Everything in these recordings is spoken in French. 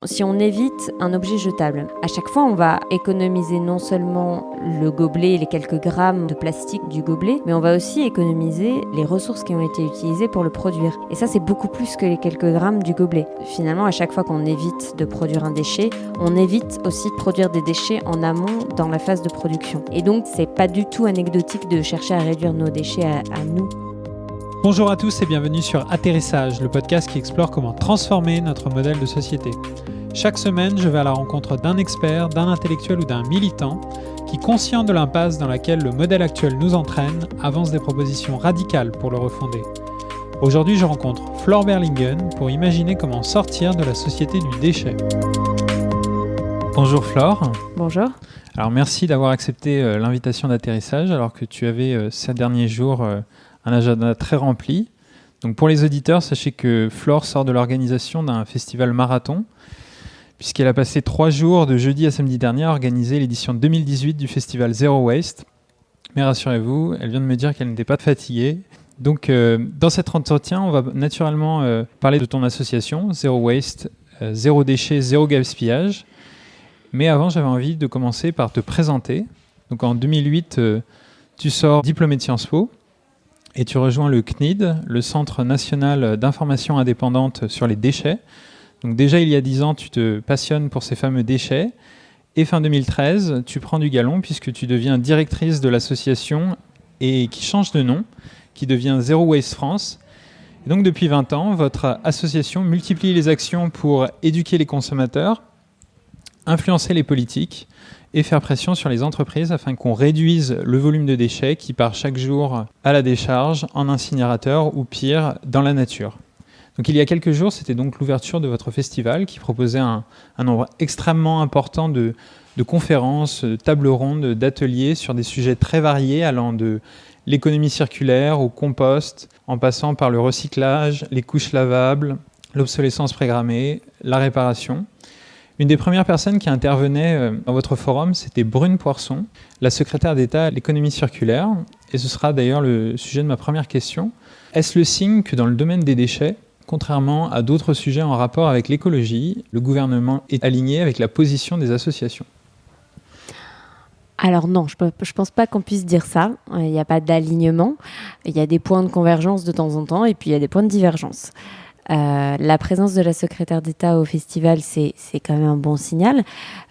Si on évite un objet jetable, à chaque fois on va économiser non seulement le gobelet et les quelques grammes de plastique du gobelet, mais on va aussi économiser les ressources qui ont été utilisées pour le produire. Et ça, c'est beaucoup plus que les quelques grammes du gobelet. Finalement, à chaque fois qu'on évite de produire un déchet, on évite aussi de produire des déchets en amont dans la phase de production. Et donc, c'est pas du tout anecdotique de chercher à réduire nos déchets à nous. Bonjour à tous et bienvenue sur Atterrissage, le podcast qui explore comment transformer notre modèle de société. Chaque semaine, je vais à la rencontre d'un expert, d'un intellectuel ou d'un militant qui, conscient de l'impasse dans laquelle le modèle actuel nous entraîne, avance des propositions radicales pour le refonder. Aujourd'hui, je rencontre Flore Berlingen pour imaginer comment sortir de la société du déchet. Bonjour Flore. Bonjour. Alors merci d'avoir accepté l'invitation d'atterrissage alors que tu avais ces derniers jours un agenda très rempli. Donc pour les auditeurs, sachez que Flore sort de l'organisation d'un festival marathon puisqu'elle a passé 3 jours de jeudi à samedi dernier à organiser l'édition 2018 du festival Zero Waste. Mais rassurez-vous, elle vient de me dire qu'elle n'était pas fatiguée. Donc dans cet entretien, on va naturellement parler de ton association Zero Waste, Zéro Déchet, Zéro Gaspillage. Mais avant, j'avais envie de commencer par te présenter. Donc en 2008, tu sors diplômé de Sciences Po et tu rejoins le CNID, le Centre national d'information indépendante sur les déchets. Donc déjà, il y a 10 ans, tu te passionnes pour ces fameux déchets. Et fin 2013, tu prends du galon puisque tu deviens directrice de l'association et qui change de nom, qui devient Zero Waste France. Et donc depuis 20 ans, votre association multiplie les actions pour éduquer les consommateurs, influencer les politiques et faire pression sur les entreprises afin qu'on réduise le volume de déchets qui part chaque jour à la décharge, en incinérateur ou pire, dans la nature. Donc il y a quelques jours, c'était donc l'ouverture de votre festival qui proposait un nombre extrêmement important de conférences, de tables rondes, d'ateliers sur des sujets très variés allant de l'économie circulaire au compost, en passant par le recyclage, les couches lavables, l'obsolescence programmée, la réparation. Une des premières personnes qui intervenait dans votre forum, c'était Brune Poirson, la secrétaire d'État à l'économie circulaire. Et ce sera d'ailleurs le sujet de ma première question. Est-ce le signe que dans le domaine des déchets, contrairement à d'autres sujets en rapport avec l'écologie, le gouvernement est aligné avec la position des associations ? Alors non, je pense pas qu'on puisse dire ça. Il n'y a pas d'alignement. Il y a des points de convergence de temps en temps et puis il y a des points de divergence. La présence de la secrétaire d'État au festival, c'est quand même un bon signal.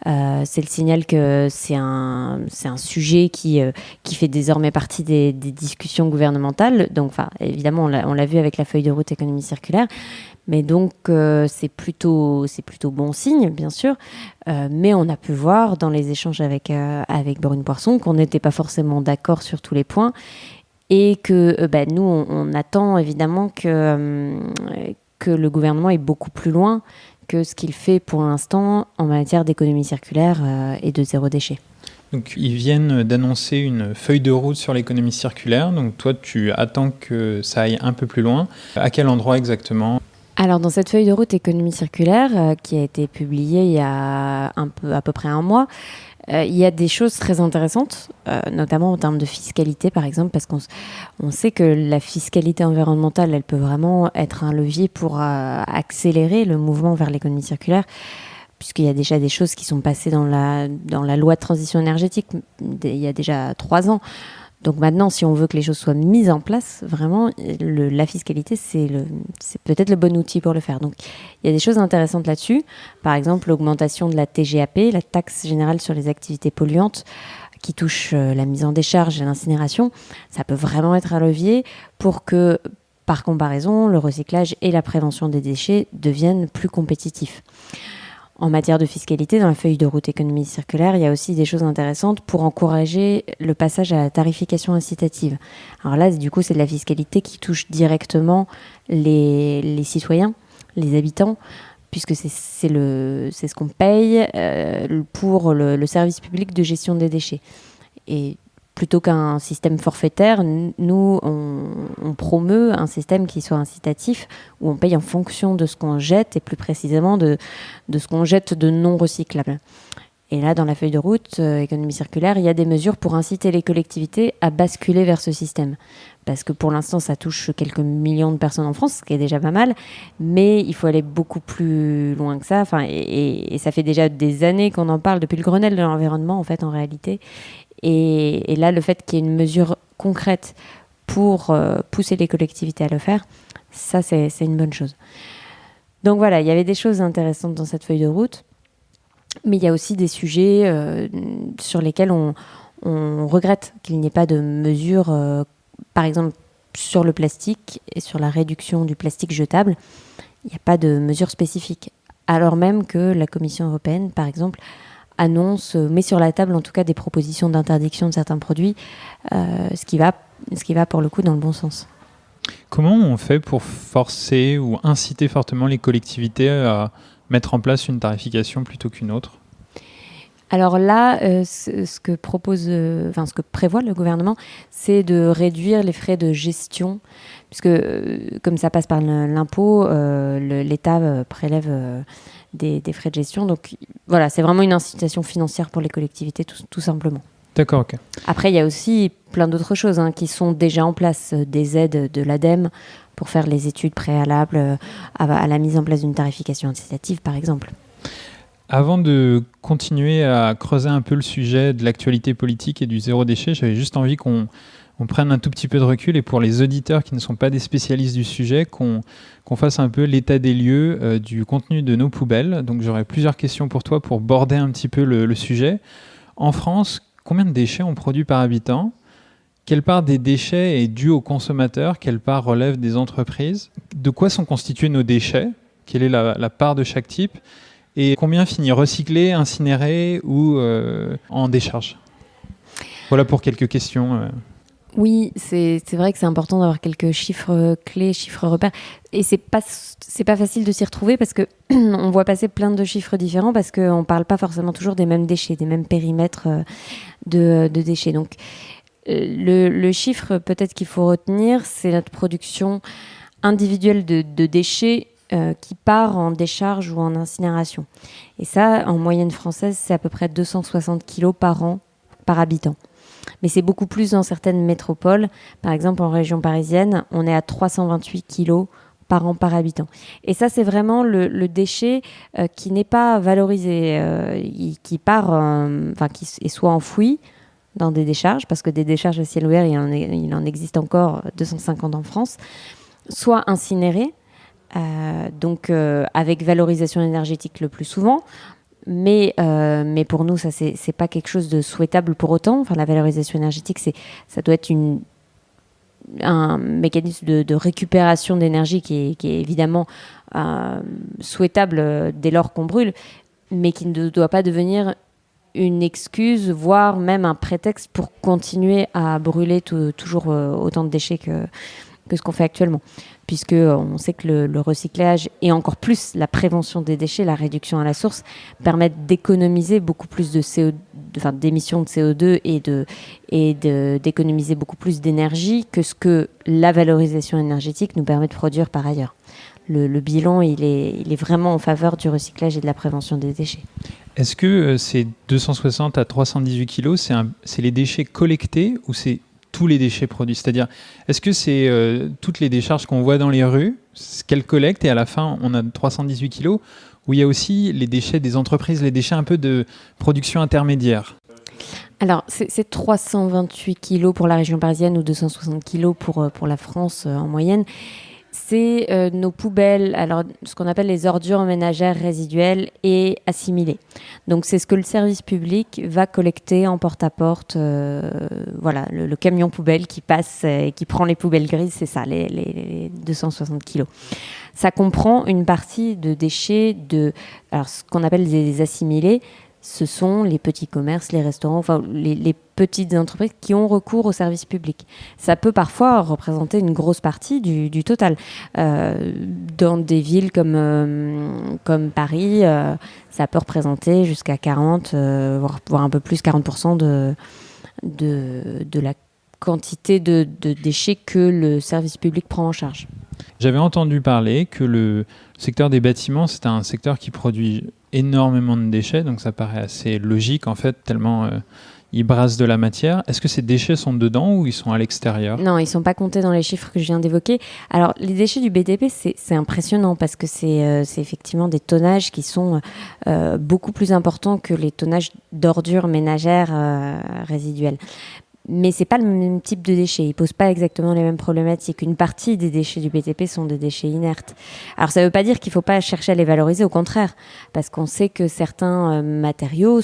C'est le signal que c'est un sujet qui fait désormais partie des discussions gouvernementales. Donc, évidemment, on l'a vu avec la feuille de route économie circulaire. Mais donc, c'est plutôt bon signe, bien sûr. Mais on a pu voir dans les échanges avec Brune Poirson qu'on n'était pas forcément d'accord sur tous les points. Et que nous, on attend évidemment que le gouvernement est beaucoup plus loin que ce qu'il fait pour l'instant en matière d'économie circulaire et de zéro déchet. Donc, ils viennent d'annoncer une feuille de route sur l'économie circulaire. Donc, toi, tu attends que ça aille un peu plus loin. À quel endroit exactement ? Alors, dans cette feuille de route économie circulaire qui a été publiée il y a à peu près un mois, il y a des choses très intéressantes, notamment en termes de fiscalité, par exemple, parce qu'on sait que la fiscalité environnementale, elle peut vraiment être un levier pour accélérer le mouvement vers l'économie circulaire, puisqu'il y a déjà des choses qui sont passées dans la loi de transition énergétique il y a déjà 3 ans. Donc maintenant, si on veut que les choses soient mises en place, vraiment, la fiscalité, c'est peut-être le bon outil pour le faire. Donc, il y a des choses intéressantes là-dessus. Par exemple, l'augmentation de la TGAP, la taxe générale sur les activités polluantes, qui touche la mise en décharge et l'incinération. Ça peut vraiment être un levier pour que, par comparaison, le recyclage et la prévention des déchets deviennent plus compétitifs. En matière de fiscalité, dans la feuille de route économie circulaire, il y a aussi des choses intéressantes pour encourager le passage à la tarification incitative. Alors là, du coup, c'est de la fiscalité qui touche directement les citoyens, les habitants, puisque c'est ce qu'on paye pour le service public de gestion des déchets. Et plutôt qu'un système forfaitaire, nous, on promeut un système qui soit incitatif, où on paye en fonction de ce qu'on jette, et plus précisément de ce qu'on jette de non recyclable. Et là, dans la feuille de route économie circulaire, il y a des mesures pour inciter les collectivités à basculer vers ce système. Parce que pour l'instant, ça touche quelques millions de personnes en France, ce qui est déjà pas mal, mais il faut aller beaucoup plus loin que ça. Enfin, et ça fait déjà des années qu'on en parle, depuis le Grenelle de l'environnement, en fait, en réalité. Et là, le fait qu'il y ait une mesure concrète pour pousser les collectivités à le faire, ça, c'est une bonne chose. Donc voilà, il y avait des choses intéressantes dans cette feuille de route. Mais il y a aussi des sujets sur lesquels on regrette qu'il n'y ait pas de mesures, par exemple sur le plastique et sur la réduction du plastique jetable, il n'y a pas de mesures spécifiques. Alors même que la Commission européenne, par exemple, met sur la table en tout cas des propositions d'interdiction de certains produits, ce qui va pour le coup dans le bon sens. Comment on fait pour forcer ou inciter fortement les collectivités à mettre en place une tarification plutôt qu'une autre ? Alors là, ce que prévoit le gouvernement, c'est de réduire les frais de gestion, puisque comme ça passe par l'impôt, l'État prélève des frais de gestion. Donc voilà, c'est vraiment une incitation financière pour les collectivités, tout simplement. D'accord, ok. Après, il y a aussi plein d'autres choses qui sont déjà en place, des aides de l'ADEME pour faire les études préalables à la mise en place d'une tarification incitative, par exemple. Avant de continuer à creuser un peu le sujet de l'actualité politique et du zéro déchet, j'avais juste envie qu'on prenne un tout petit peu de recul et pour les auditeurs qui ne sont pas des spécialistes du sujet, qu'on fasse un peu l'état des lieux du contenu de nos poubelles. Donc j'aurais plusieurs questions pour toi pour border un petit peu le sujet. En France, combien de déchets on produit par habitant ? Quelle part des déchets est due aux consommateurs ? Quelle part relève des entreprises ? De quoi sont constitués nos déchets ? Quelle est la part de chaque type ? Et combien finit recyclé, incinéré ou en décharge ? Voilà pour quelques questions. Oui, c'est vrai que c'est important d'avoir quelques chiffres clés, chiffres repères. Et c'est pas facile de s'y retrouver parce que on voit passer plein de chiffres différents parce qu'on parle pas forcément toujours des mêmes déchets, des mêmes périmètres de déchets. Donc le chiffre peut-être qu'il faut retenir, c'est notre production individuelle de déchets qui part en décharge ou en incinération. Et ça, en moyenne française, c'est à peu près 260 kilos par an, par habitant. Mais c'est beaucoup plus dans certaines métropoles. Par exemple, en région parisienne, on est à 328 kilos par an par habitant. Et ça, c'est vraiment le déchet qui n'est pas valorisé, qui part, qui est soit enfoui dans des décharges, parce que des décharges à ciel ouvert, il en existe encore 250 en France, soit incinéré, donc avec valorisation énergétique le plus souvent. Mais pour nous, ça c'est pas quelque chose de souhaitable pour autant. Enfin, la valorisation énergétique, ça doit être un mécanisme de récupération d'énergie qui est évidemment souhaitable dès lors qu'on brûle, mais qui ne doit pas devenir une excuse, voire même un prétexte pour continuer à brûler toujours autant de déchets que ce qu'on fait actuellement. Puisque on sait que le recyclage et encore plus la prévention des déchets, la réduction à la source, permettent d'économiser beaucoup plus d'émissions de CO2 et d'économiser beaucoup plus d'énergie que ce que la valorisation énergétique nous permet de produire par ailleurs. Le bilan, il est vraiment en faveur du recyclage et de la prévention des déchets. Est-ce que ces 260 à 318 kilos, c'est les déchets collectés ou c'est tous les déchets produits ? C'est-à-dire, est-ce que c'est toutes les décharges qu'on voit dans les rues, ce qu'elles collectent, et à la fin, on a 318 kilos, ou il y a aussi les déchets des entreprises, les déchets un peu de production intermédiaire ? Alors, c'est 328 kilos pour la région parisienne ou 260 kilos pour la France en moyenne. C'est nos poubelles, alors ce qu'on appelle les ordures ménagères résiduelles et assimilées. Donc c'est ce que le service public va collecter en porte-à-porte. Le camion poubelle qui passe et qui prend les poubelles grises, c'est ça, les 260 kilos. Ça comprend une partie de déchets alors ce qu'on appelle des assimilés. Ce sont les petits commerces, les restaurants, enfin les petites entreprises qui ont recours au service public. Ça peut parfois représenter une grosse partie du total. Dans des villes comme Paris, ça peut représenter jusqu'à 40, voire un peu plus, 40% de la quantité de déchets que le service public prend en charge. J'avais entendu parler que le secteur des bâtiments, c'est un secteur qui produit énormément de déchets, donc ça paraît assez logique en fait, tellement ils brassent de la matière. Est-ce que ces déchets sont dedans ou ils sont à l'extérieur ? Non, ils ne sont pas comptés dans les chiffres que je viens d'évoquer. Alors, les déchets du BTP, c'est impressionnant parce que c'est effectivement des tonnages qui sont beaucoup plus importants que les tonnages d'ordures ménagères résiduelles. Mais c'est pas le même type de déchets. Ils posent pas exactement les mêmes problématiques. Une partie des déchets du BTP sont des déchets inertes. Alors ça veut pas dire qu'il faut pas chercher à les valoriser, au contraire, parce qu'on sait que certains matériaux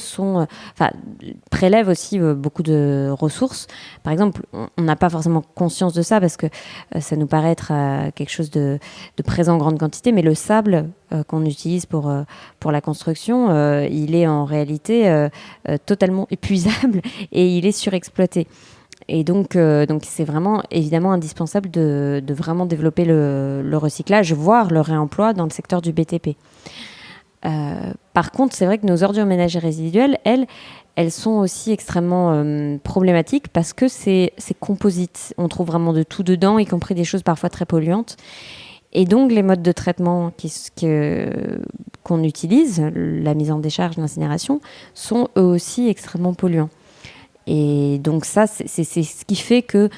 prélèvent aussi beaucoup de ressources. Par exemple, on n'a pas forcément conscience de ça parce que ça nous paraît être quelque chose de présent en grande quantité, mais le sable qu'on utilise pour la construction, il est en réalité totalement épuisable et il est surexploité. Et donc c'est vraiment évidemment indispensable de vraiment développer le recyclage, voire le réemploi dans le secteur du BTP. Par contre, c'est vrai que nos ordures ménagères résiduelles, elles sont aussi extrêmement problématiques parce que c'est composite. On trouve vraiment de tout dedans, y compris des choses parfois très polluantes. Et donc, les modes de traitement qu'on utilise, la mise en décharge, l'incinération, sont eux aussi extrêmement polluants. Et donc ça, c'est ce qui fait que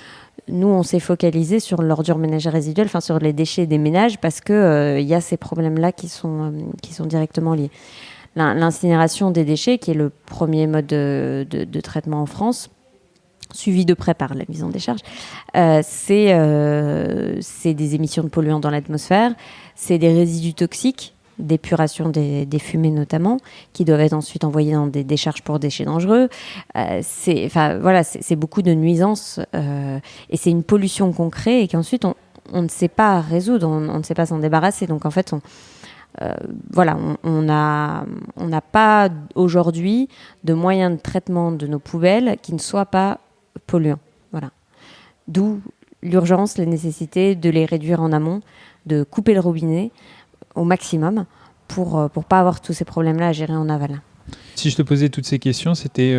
nous, on s'est focalisé sur l'ordure ménagère résiduelle, enfin sur les déchets des ménages, parce qu'il y a ces problèmes-là qui sont directement liés. L'incinération des déchets, qui est le premier mode de traitement en France, suivi de près par la mise en décharge, c'est des émissions de polluants dans l'atmosphère, c'est des résidus toxiques, d'épuration des fumées notamment, qui doivent être ensuite envoyés dans des décharges pour déchets dangereux. C'est beaucoup de nuisances et c'est une pollution qu'on crée et qu'ensuite on ne sait pas résoudre, on ne sait pas s'en débarrasser. Donc en fait, on n'a pas aujourd'hui de moyens de traitement de nos poubelles qui ne soient pas polluants. Voilà. D'où l'urgence, la nécessité de les réduire en amont, de couper le robinet au maximum pour pas avoir tous ces problèmes-là à gérer en aval. Si je te posais toutes ces questions, c'était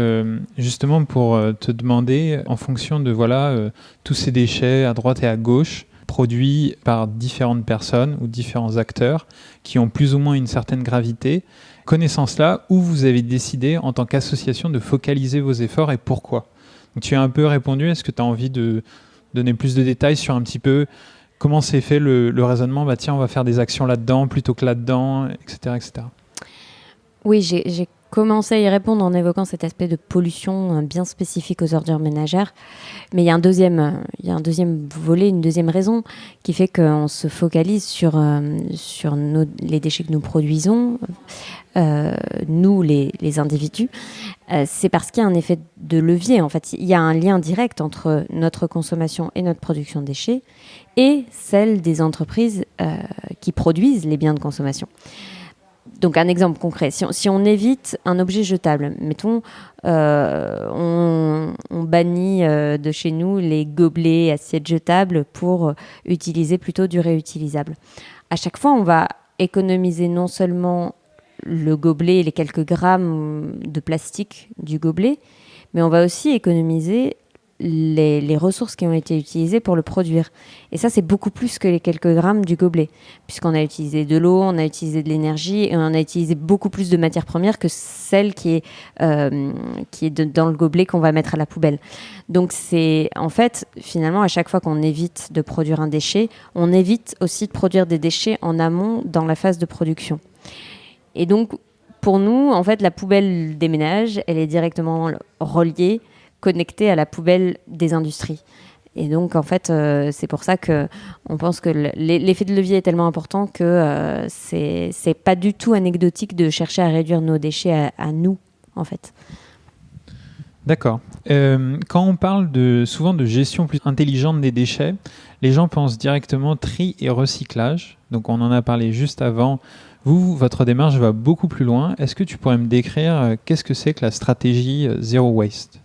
justement pour te demander, en fonction de tous ces déchets à droite et à gauche, produits par différentes personnes ou différents acteurs qui ont plus ou moins une certaine gravité, connaissant cela, où vous avez décidé en tant qu'association de focaliser vos efforts et pourquoi ? Donc, tu as un peu répondu, est-ce que tu as envie de donner plus de détails sur un petit peu comment s'est fait le raisonnement, tiens, on va faire des actions là-dedans plutôt que là-dedans, etc. etc. Oui, j'ai commencé à y répondre en évoquant cet aspect de pollution bien spécifique aux ordures ménagères. Mais il y a un deuxième volet, une deuxième raison qui fait qu'on se focalise sur les déchets que nous produisons, nous, les individus. C'est parce qu'il y a un effet de levier. En fait, il y a un lien direct entre notre consommation et notre production de déchets et celle des entreprises qui produisent les biens de consommation. Donc un exemple concret, si on évite un objet jetable, mettons, on bannit de chez nous les gobelets et assiettes jetables pour utiliser plutôt du réutilisable. À chaque fois, on va économiser non seulement le gobelet et les quelques grammes de plastique du gobelet, mais on va aussi économiser les ressources qui ont été utilisées pour le produire. Et ça, c'est beaucoup plus que les quelques grammes du gobelet, puisqu'on a utilisé de l'eau, on a utilisé de l'énergie et on a utilisé beaucoup plus de matières premières que celle qui est dans le gobelet qu'on va mettre à la poubelle. Donc c'est, en fait, finalement, à chaque fois qu'on évite de produire un déchet, on évite aussi de produire des déchets en amont dans la phase de production. Et donc, pour nous, en fait, la poubelle des ménages, elle est directement reliée, connectée à la poubelle des industries. Et donc, en fait, c'est pour ça qu'on pense que l'effet de levier est tellement important que c'est pas du tout anecdotique de chercher à réduire nos déchets à nous, en fait. D'accord. Quand on parle souvent de gestion plus intelligente des déchets, les gens pensent directement tri et recyclage. Donc, on en a parlé juste avant. Votre démarche va beaucoup plus loin. Est-ce que tu pourrais me décrire qu'est-ce que c'est que la stratégie Zero Waste ?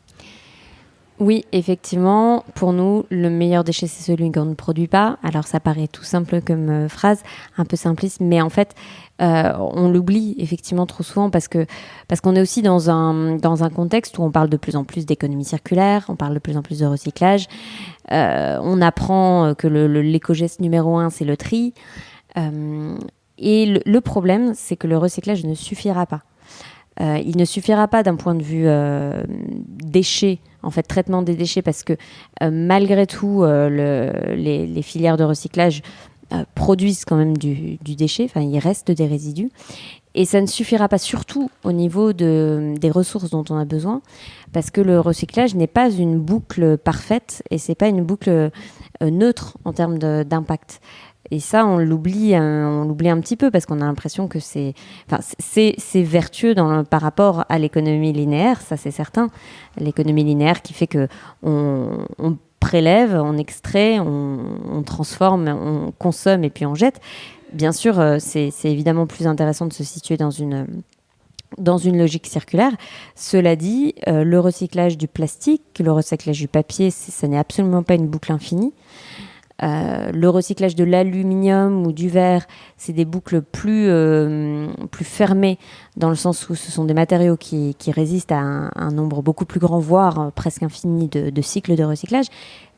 Oui, effectivement, pour nous, le meilleur déchet, c'est celui qu'on ne produit pas. Alors, ça paraît tout simple comme phrase, un peu simpliste, mais en fait, on l'oublie effectivement trop souvent parce qu'on est aussi dans un contexte où on parle de plus en plus d'économie circulaire, on parle de plus en plus de recyclage. On apprend que l'éco-geste numéro un, c'est le tri. Et le problème, c'est que le recyclage ne suffira pas. Il ne suffira pas d'un point de vue déchets, en fait, traitement des déchets, parce que malgré tout, les filières de recyclage produisent quand même du déchet, enfin, il reste des résidus. Et ça ne suffira pas, surtout au niveau des ressources dont on a besoin, parce que le recyclage n'est pas une boucle parfaite et c'est pas une boucle neutre en termes d'impact. Et ça, on l'oublie un petit peu parce qu'on a l'impression que c'est vertueux par rapport à l'économie linéaire, ça c'est certain. L'économie linéaire qui fait que on prélève, on extrait, on transforme, on consomme et puis on jette. Bien sûr, c'est évidemment plus intéressant de se situer dans une logique circulaire. Cela dit, le recyclage du plastique, le recyclage du papier, ça n'est absolument pas une boucle infinie. Le recyclage de l'aluminium ou du verre, c'est des boucles plus fermées, dans le sens où ce sont des matériaux qui résistent à un nombre beaucoup plus grand, voire presque infini de cycles de recyclage.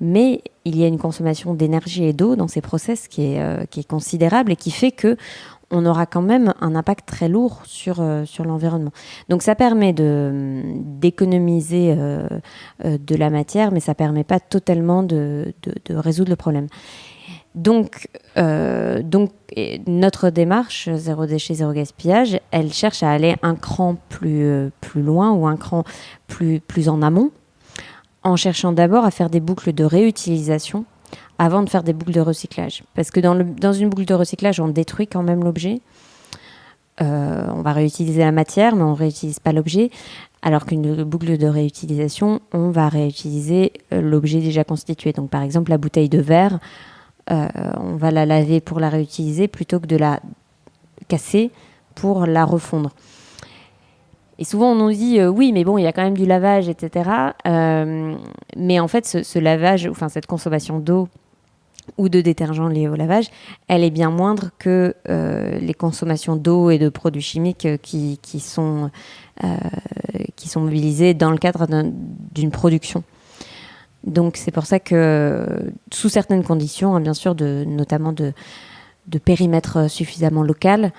Mais il y a une consommation d'énergie et d'eau dans ces process qui est considérable et qui fait que on aura quand même un impact très lourd sur l'environnement. Donc ça permet d'économiser de la matière, mais ça ne permet pas totalement de résoudre le problème. Donc notre démarche zéro déchet, zéro gaspillage, elle cherche à aller un cran plus loin ou un cran plus en amont, en cherchant d'abord à faire des boucles de réutilisation avant de faire des boucles de recyclage. Parce que dans une boucle de recyclage, on détruit quand même l'objet. On va réutiliser la matière, mais on ne réutilise pas l'objet. Alors qu'une boucle de réutilisation, on va réutiliser l'objet déjà constitué. Donc par exemple, la bouteille de verre, on va la laver pour la réutiliser plutôt que de la casser pour la refondre. Et souvent, on nous dit oui, mais bon, il y a quand même du lavage, etc. Mais en fait, ce lavage, enfin cette consommation d'eau ou de détergents liés au lavage, elle est bien moindre que les consommations d'eau et de produits chimiques qui sont mobilisés dans le cadre d'une production. Donc c'est pour ça que, sous certaines conditions, hein, bien sûr, notamment de périmètre suffisamment local,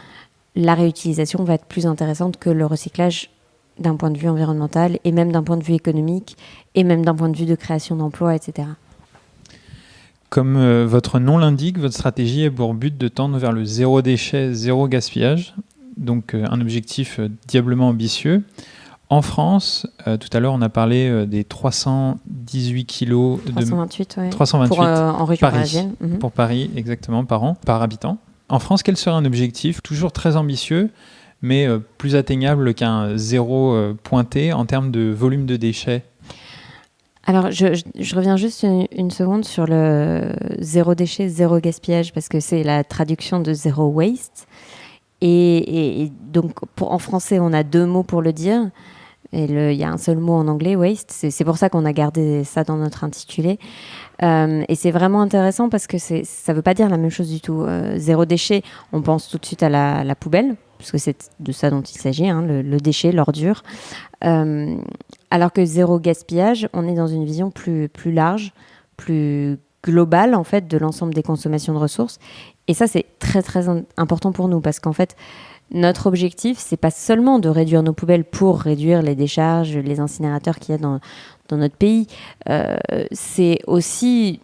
la réutilisation va être plus intéressante que le recyclage d'un point de vue environnemental et même d'un point de vue économique et même d'un point de vue de création d'emplois, etc. Comme votre nom l'indique, votre stratégie est pour but de tendre vers le zéro déchet, zéro gaspillage, donc un objectif diablement ambitieux. En France, tout à l'heure, on a parlé des 318 kilos 328, de 328 en région Paris, parisienne. pour Paris, exactement, par an, par habitant. En France, quel serait un objectif toujours très ambitieux, mais plus atteignable qu'un zéro pointé en termes de volume de déchets? Alors, je reviens juste une seconde sur le zéro déchet, zéro gaspillage, parce que c'est la traduction de zéro waste. Et donc, en français, on a deux mots pour le dire. Et il y a un seul mot en anglais, waste. C'est pour ça qu'on a gardé ça dans notre intitulé. Et c'est vraiment intéressant parce que ça ne veut pas dire la même chose du tout. Zéro déchet, on pense tout de suite à la poubelle, parce que c'est de ça dont il s'agit, hein, le déchet, l'ordure. Alors que zéro gaspillage, on est dans une vision plus large, plus globale en fait de l'ensemble des consommations de ressources. Et ça, c'est très très important pour nous parce qu'en fait, notre objectif, c'est pas seulement de réduire nos poubelles pour réduire les décharges, les incinérateurs qu'il y a dans notre pays. C'est aussi,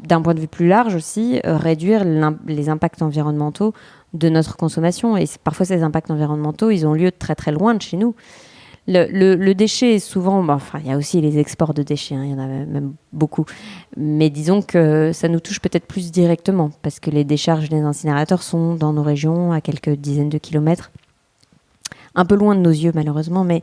d'un point de vue plus large aussi, réduire les impacts environnementaux de notre consommation. Et parfois, ces impacts environnementaux, ils ont lieu de très très loin de chez nous. Le déchet est souvent... il y a aussi les exports de déchets, hein, il y en a même beaucoup. Mais disons que ça nous touche peut-être plus directement, parce que les décharges des incinérateurs sont dans nos régions, à quelques dizaines de kilomètres. Un peu loin de nos yeux, malheureusement, mais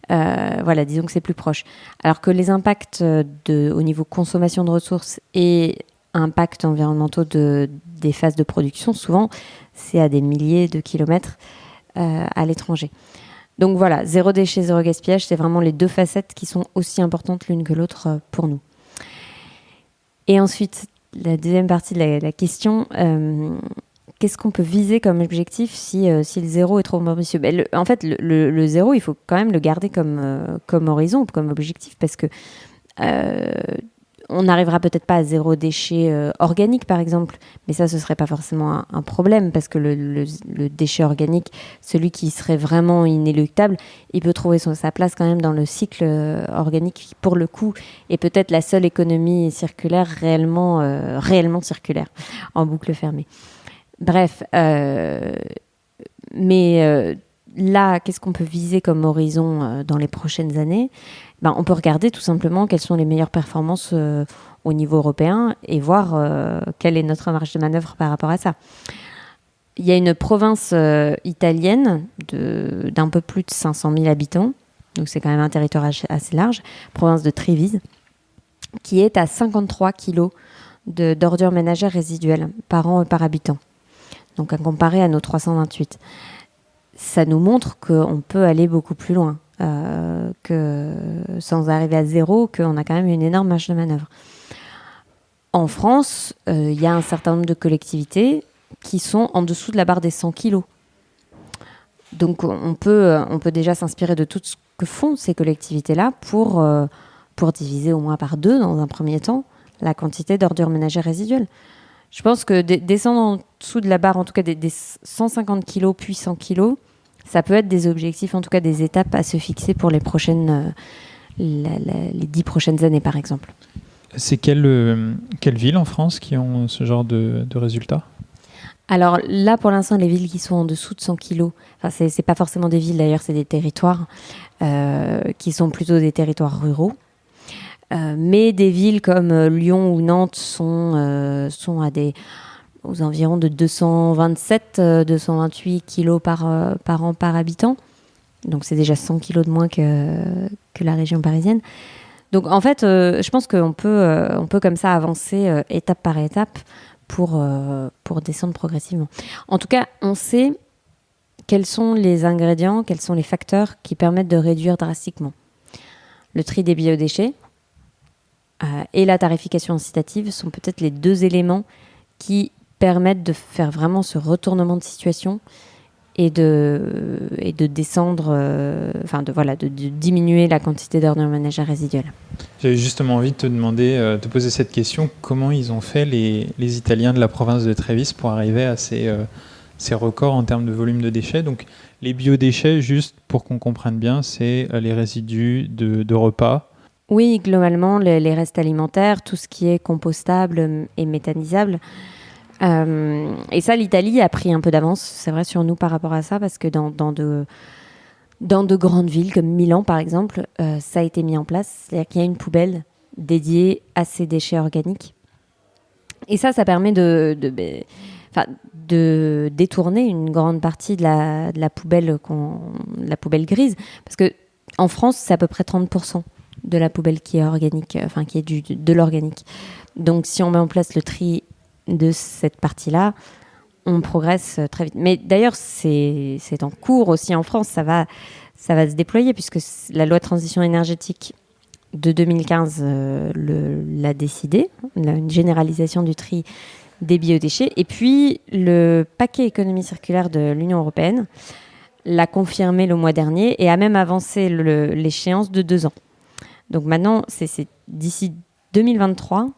disons que c'est plus proche. Alors que les impacts au niveau consommation de ressources et impacts environnementaux des phases de production, souvent, c'est à des milliers de kilomètres à l'étranger. Donc voilà, zéro déchet, zéro gaspillage, c'est vraiment les deux facettes qui sont aussi importantes l'une que l'autre pour nous. Et ensuite, la deuxième partie de la question, qu'est-ce qu'on peut viser comme objectif si le zéro est trop ambitieux? En fait, le zéro, il faut quand même le garder comme horizon, comme objectif, parce que on n'arrivera peut-être pas à zéro déchet organique, par exemple, mais ça, ce serait pas forcément un problème, parce que le déchet organique, celui qui serait vraiment inéluctable, il peut trouver sa place quand même dans le cycle organique, qui, pour le coup, est peut-être la seule économie circulaire réellement circulaire, en boucle fermée. Bref, mais là, qu'est-ce qu'on peut viser comme horizon dans les prochaines années? On peut regarder tout simplement quelles sont les meilleures performances au niveau européen et voir quelle est notre marge de manœuvre par rapport à ça. Il y a une province italienne d'un peu plus de 500 000 habitants, donc c'est quand même un territoire assez large, province de Trévise, qui est à 53 kilos d'ordures ménagères résiduelles par an et par habitant. Donc à comparer à nos 328. Ça nous montre qu'on peut aller beaucoup plus loin, que sans arriver à zéro, qu'on a quand même une énorme marge de manœuvre. En France, il y a un certain nombre de collectivités qui sont en dessous de la barre des 100 kilos. Donc on peut déjà s'inspirer de tout ce que font ces collectivités-là pour diviser au moins par 2 dans un premier temps la quantité d'ordures ménagères résiduelles. Je pense que descendre en dessous de la barre, en tout cas des 150 kilos puis 100 kilos, ça peut être des objectifs, en tout cas des étapes à se fixer pour les 10 prochaines années, par exemple. C'est quelles villes en France qui ont ce genre de résultats? Alors là, pour l'instant, les villes qui sont en dessous de 100 kilos, enfin, c'est pas forcément des villes d'ailleurs, c'est des territoires qui sont plutôt des territoires ruraux. Mais des villes comme Lyon ou Nantes sont aux environs de 227-228 kilos par an par habitant. Donc c'est déjà 100 kilos de moins que la région parisienne. Donc en fait, je pense qu'on peut comme ça avancer étape par étape pour descendre progressivement. En tout cas, on sait quels sont les ingrédients, quels sont les facteurs qui permettent de réduire drastiquement. Le tri des biodéchets, et la tarification incitative sont peut-être les 2 éléments qui permettent de faire vraiment ce retournement de situation et de descendre, de diminuer la quantité d'ordures ménagères résiduelles. J'avais justement envie de te demander, de poser cette question, comment ils ont fait les Italiens de la province de Trévise pour arriver à ces records en termes de volume de déchets. Donc les biodéchets, juste pour qu'on comprenne bien, c'est les résidus de repas. Oui, globalement, les restes alimentaires, tout ce qui est compostable et méthanisable. Et ça, l'Italie a pris un peu d'avance, c'est vrai, sur nous par rapport à ça, parce que dans de grandes villes comme Milan, par exemple, ça a été mis en place. C'est-à-dire qu'il y a une poubelle dédiée à ces déchets organiques. Et ça permet de détourner une grande partie de la poubelle grise. Parce que en France, c'est à peu près 30% de la poubelle qui est organique, qui est de l'organique. Donc si on met en place le tri de cette partie-là, on progresse très vite. Mais d'ailleurs, c'est en cours aussi en France, ça va se déployer, puisque la loi de transition énergétique de 2015 l'a décidé, une généralisation du tri des biodéchets. Et puis, le paquet économie circulaire de l'Union européenne l'a confirmé le mois dernier et a même avancé l'échéance de 2 ans. Donc maintenant, c'est d'ici 2023,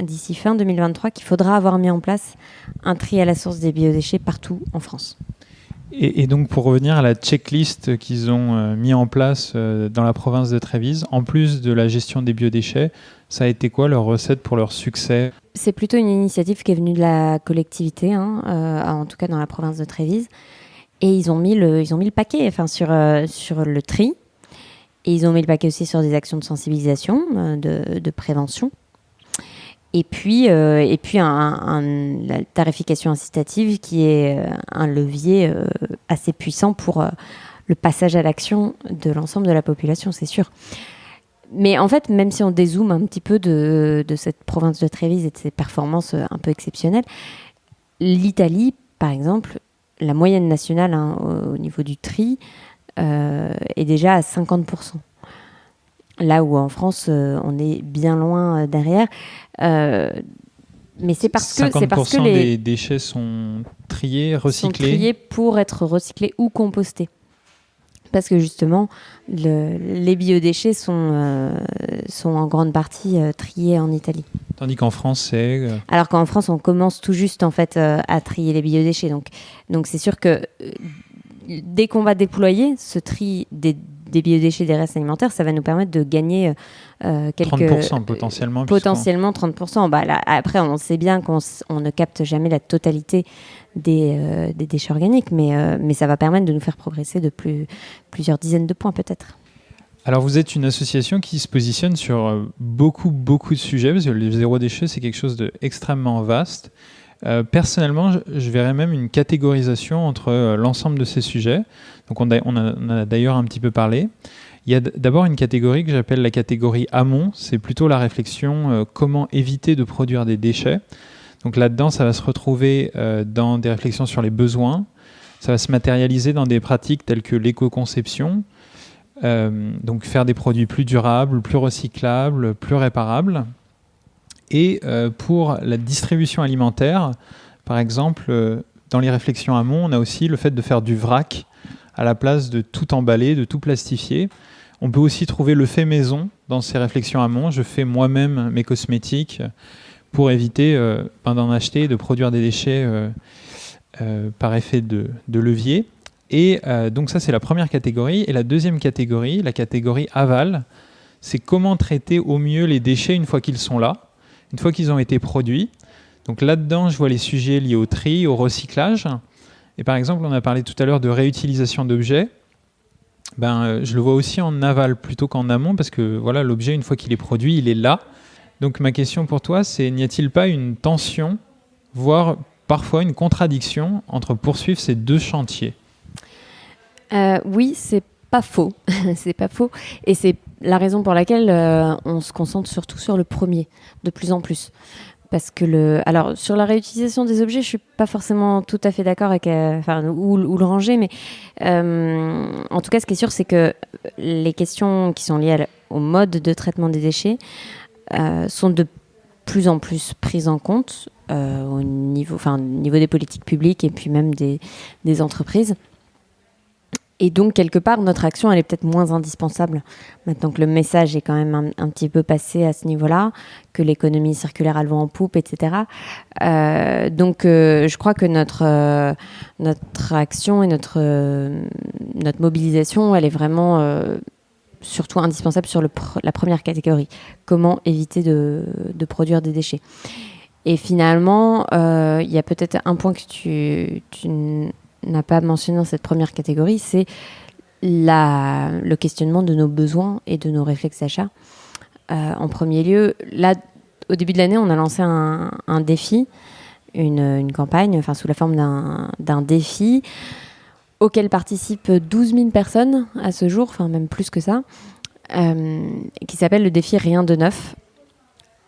d'ici fin 2023, qu'il faudra avoir mis en place un tri à la source des biodéchets partout en France. Et donc pour revenir à la checklist qu'ils ont mis en place dans la province de Trévise, en plus de la gestion des biodéchets, ça a été quoi leur recette pour leur succès? C'est plutôt une initiative qui est venue de la collectivité, en tout cas dans la province de Trévise. Et ils ont mis le paquet sur le tri. Et ils ont mis le paquet aussi sur des actions de sensibilisation, de prévention. Et puis la tarification incitative qui est un levier assez puissant pour le passage à l'action de l'ensemble de la population, c'est sûr. Mais en fait, même si on dézoome un petit peu de cette province de Trévise et de ses performances un peu exceptionnelles, l'Italie, par exemple, la moyenne nationale au niveau du tri, est déjà à 50%. Là où en France, on est bien loin derrière. Mais c'est parce que 50% des déchets sont triés, recyclés. Sont triés pour être recyclés ou compostés. Parce que justement, les biodéchets sont en grande partie triés en Italie. Tandis qu'en France, c'est... Alors qu'en France, on commence tout juste en fait à trier les biodéchets. Donc c'est sûr que dès qu'on va déployer ce tri des biodéchets, des restes alimentaires, ça va nous permettre de gagner quelques... 30% potentiellement. Potentiellement 30%. Là, après, on sait bien qu'on ne capte jamais la totalité des déchets organiques, mais ça va permettre de nous faire progresser de plusieurs dizaines de points peut-être. Alors vous êtes une association qui se positionne sur beaucoup de sujets, parce que le zéro déchet, c'est quelque chose d'extrêmement vaste. Personnellement, je verrais même une catégorisation entre l'ensemble de ces sujets. Donc on a d'ailleurs un petit peu parlé. Il y a d'abord une catégorie que j'appelle la catégorie amont. C'est plutôt la réflexion comment éviter de produire des déchets. Donc là-dedans, ça va se retrouver dans des réflexions sur les besoins. Ça va se matérialiser dans des pratiques telles que l'éco-conception. Donc faire des produits plus durables, plus recyclables, plus réparables. Et pour la distribution alimentaire, par exemple, dans les réflexions amont, on a aussi le fait de faire du vrac à la place de tout emballer, de tout plastifier. On peut aussi trouver le fait maison dans ces réflexions amont. Je fais moi-même mes cosmétiques pour éviter d'en acheter et de produire des déchets par effet de levier. Et donc ça, c'est la première catégorie. Et la deuxième catégorie, la catégorie aval, c'est comment traiter au mieux les déchets une fois qu'ils sont là, une fois qu'ils ont été produits. Donc là-dedans, je vois les sujets liés au tri, au recyclage. Et par exemple, on a parlé tout à l'heure de réutilisation d'objets. Je le vois aussi en aval plutôt qu'en amont, parce que voilà, l'objet, une fois qu'il est produit, il est là. Donc ma question pour toi, c'est n'y a-t-il pas une tension, voire parfois une contradiction entre poursuivre ces deux chantiers ? Oui, c'est pas faux. C'est pas faux. Et c'est la raison pour laquelle on se concentre surtout sur le premier, de plus en plus. Parce que alors, sur la réutilisation des objets, je suis pas forcément tout à fait d'accord avec où le ranger, mais en tout cas, ce qui est sûr, c'est que les questions qui sont liées au mode de traitement des déchets sont de plus en plus prises en compte au niveau des politiques publiques et puis même des entreprises. Et donc, quelque part, notre action, elle est peut-être moins indispensable. Maintenant que le message est quand même un petit peu passé à ce niveau-là, que l'économie circulaire a le vent en poupe, etc. Donc, je crois que notre action et notre mobilisation, elle est vraiment surtout indispensable sur la première catégorie. Comment éviter de produire des déchets. Et finalement, il y a peut-être un point que tu n'a pas mentionné dans cette première catégorie, c'est le questionnement de nos besoins et de nos réflexes achats. En premier lieu, là, au début de l'année, on a lancé un défi, une campagne, sous la forme d'un défi auquel participent 12 000 personnes à ce jour, même plus que ça, qui s'appelle le défi Rien de neuf.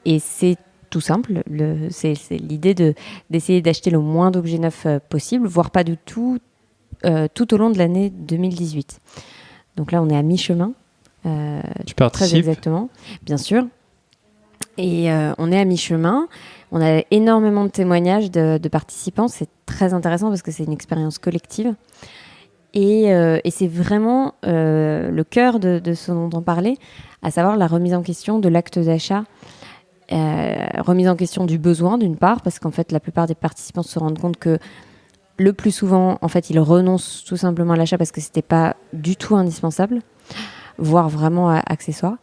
Et c'est tout simple, c'est l'idée d'essayer d'acheter le moins d'objets neufs possible, voire pas du tout, tout au long de l'année 2018. Donc là, on est à mi-chemin. Tu participes ? Très exactement, bien sûr. Et on est à mi-chemin. On a énormément de témoignages de participants. C'est très intéressant parce que c'est une expérience collective. Et c'est vraiment le cœur de ce dont on parlait, à savoir la remise en question de l'acte d'achat. Remise en question du besoin d'une part, parce qu'en fait la plupart des participants se rendent compte que le plus souvent en fait ils renoncent tout simplement à l'achat parce que c'était pas du tout indispensable, voire vraiment accessoire.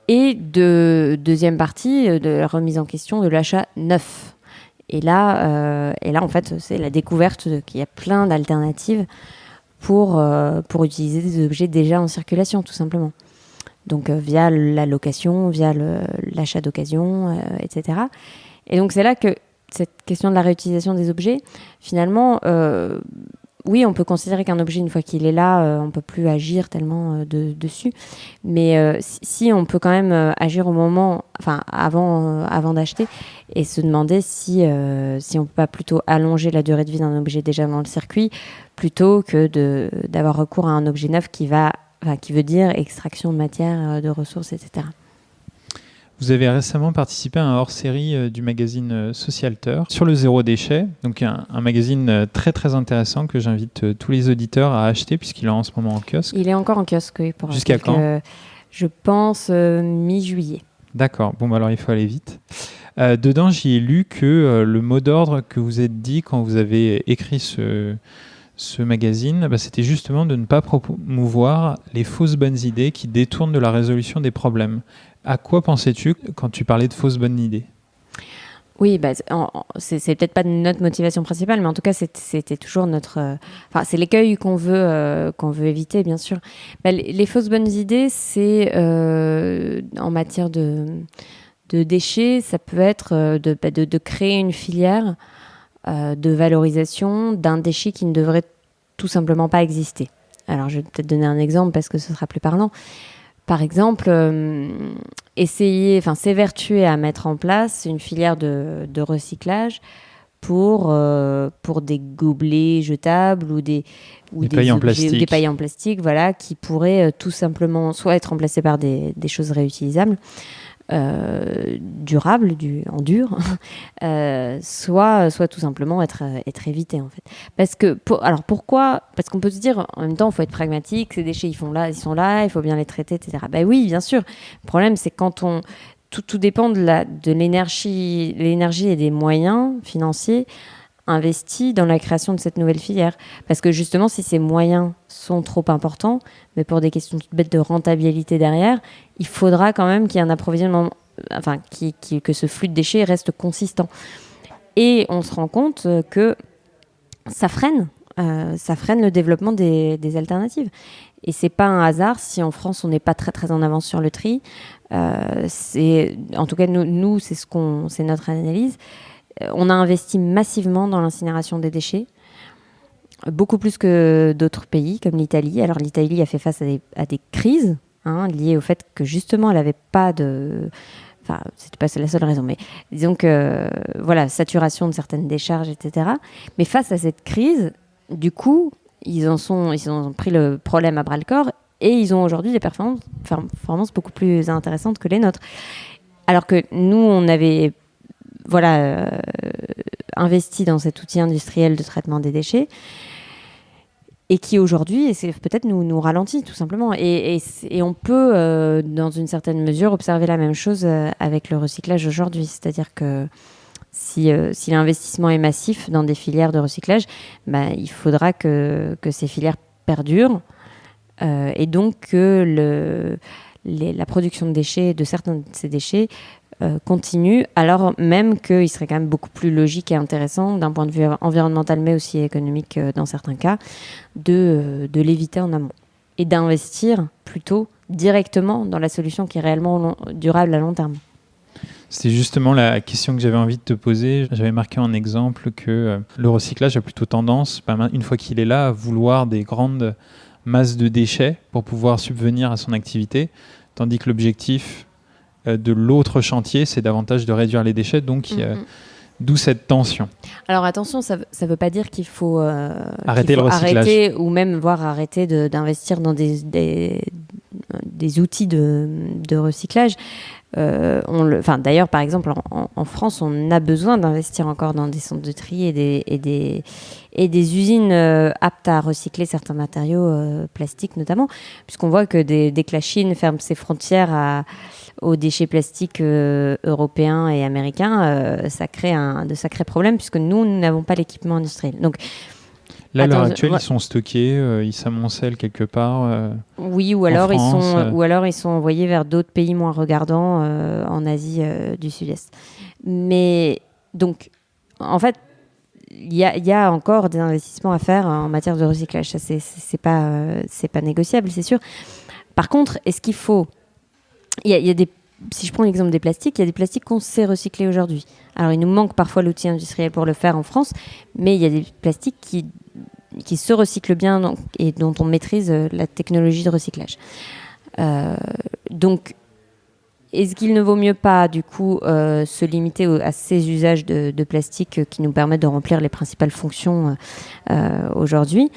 Et deuxième partie de la remise en question de l'achat neuf. Et là en fait c'est la découverte qu'il y a plein d'alternatives pour utiliser des objets déjà en circulation tout simplement. Donc via la location, via l'achat d'occasion, etc. Et donc c'est là que cette question de la réutilisation des objets, finalement, oui, on peut considérer qu'un objet, une fois qu'il est là, on peut plus agir tellement dessus. Mais si on peut quand même agir au moment, enfin avant d'acheter, et se demander si on peut pas plutôt allonger la durée de vie d'un objet déjà dans le circuit, plutôt que d'avoir recours à un objet neuf qui veut dire extraction de matière, de ressources, etc. Vous avez récemment participé à un hors-série du magazine Socialteur sur le zéro déchet, donc un magazine très très intéressant que j'invite tous les auditeurs à acheter puisqu'il est en ce moment en kiosque. Il est encore en kiosque, oui. Jusqu'à quand ? Je pense mi-juillet. D'accord, bon bah alors il faut aller vite. Dedans, j'y ai lu que le mot d'ordre que vous êtes dit quand vous avez écrit ce magazine, c'était justement de ne pas promouvoir les fausses bonnes idées qui détournent de la résolution des problèmes. À quoi pensais-tu quand tu parlais de fausses bonnes idées ? Oui, c'est peut-être pas notre motivation principale, mais en tout cas, c'était toujours c'est l'écueil qu'on veut éviter, bien sûr. Les fausses bonnes idées, c'est en matière de déchets, ça peut être de créer une filière de valorisation d'un déchet qui ne devrait tout simplement pas exister. Alors, je vais peut-être donner un exemple parce que ce sera plus parlant. Par exemple, s'évertuer à mettre en place une filière de recyclage pour des gobelets jetables ou des pailles en plastique. Ou des pailles en plastique, voilà, qui pourraient tout simplement soit être remplacées par des choses réutilisables, durables, en dur, soit tout simplement être évité en fait. Alors pourquoi ? Parce qu'on peut se dire en même temps, il faut être pragmatique, ces déchets ils sont là, il faut bien les traiter, etc. Oui, bien sûr. Le problème c'est quand tout dépend de l'énergie et des moyens financiers investis dans la création de cette nouvelle filière. Parce que justement, si ces moyens sont trop importants, mais pour des questions toutes bêtes de rentabilité derrière, il faudra quand même qu'il y ait un approvisionnement, que ce flux de déchets reste consistant. Et on se rend compte que ça freine le développement des alternatives. Et c'est pas un hasard si en France on n'est pas très très en avance sur le tri. En tout cas nous c'est notre analyse. On a investi massivement dans l'incinération des déchets, beaucoup plus que d'autres pays comme l'Italie. Alors l'Italie a fait face à des crises liées au fait que justement elle n'avait pas de... Enfin, c'était pas la seule raison, mais disons que saturation de certaines décharges, etc. Mais face à cette crise, du coup, ils ont pris le problème à bras-le-corps et ils ont aujourd'hui des performances beaucoup plus intéressantes que les nôtres. Alors que nous, on avait investi dans cet outil industriel de traitement des déchets et qui aujourd'hui, et c'est peut-être nous ralentit tout simplement. Et on peut, dans une certaine mesure, observer la même chose avec le recyclage aujourd'hui. C'est-à-dire que si l'investissement est massif dans des filières de recyclage, il faudra que ces filières perdurent et donc que la production de déchets, de certains de ces déchets, continue, alors même qu'il serait quand même beaucoup plus logique et intéressant d'un point de vue environnemental mais aussi économique dans certains cas de l'éviter en amont et d'investir plutôt directement dans la solution qui est réellement durable à long terme. C'était justement la question que j'avais envie de te poser. J'avais marqué en exemple que le recyclage a plutôt tendance, une fois qu'il est là, à vouloir des grandes masses de déchets pour pouvoir subvenir à son activité, tandis que l'objectif de l'autre chantier, c'est davantage de réduire les déchets, donc d'où cette tension. Alors attention, ça ne veut pas dire qu'il faut, arrêter le recyclage. Arrêter, ou même voire arrêter d'investir dans des outils de recyclage. D'ailleurs, par exemple, en France, on a besoin d'investir encore dans des centres de tri et des usines aptes à recycler certains matériaux plastiques notamment, puisqu'on voit que dès que la Chine ferme ses frontières aux déchets plastiques européens et américains, ça crée de sacrés problèmes puisque nous n'avons pas l'équipement industriel. Donc, là, à l'heure actuelle, ils sont stockés, ils s'amoncellent quelque part. Oui, ou alors ils sont envoyés vers d'autres pays moins regardants en Asie du Sud-Est. Mais donc, en fait, il y a encore des investissements à faire en matière de recyclage. Ça, c'est pas négociable, c'est sûr. Par contre, est-ce qu'il faut... Il y a des... Si je prends l'exemple des plastiques, il y a des plastiques qu'on sait recycler aujourd'hui. Alors, il nous manque parfois l'outil industriel pour le faire en France, mais il y a des plastiques qui qui se recyclent bien et dont on maîtrise la technologie de recyclage. Donc, est-ce qu'il ne vaut mieux pas, du coup, se limiter à ces usages de plastique qui nous permettent de remplir les principales fonctions aujourd'hui,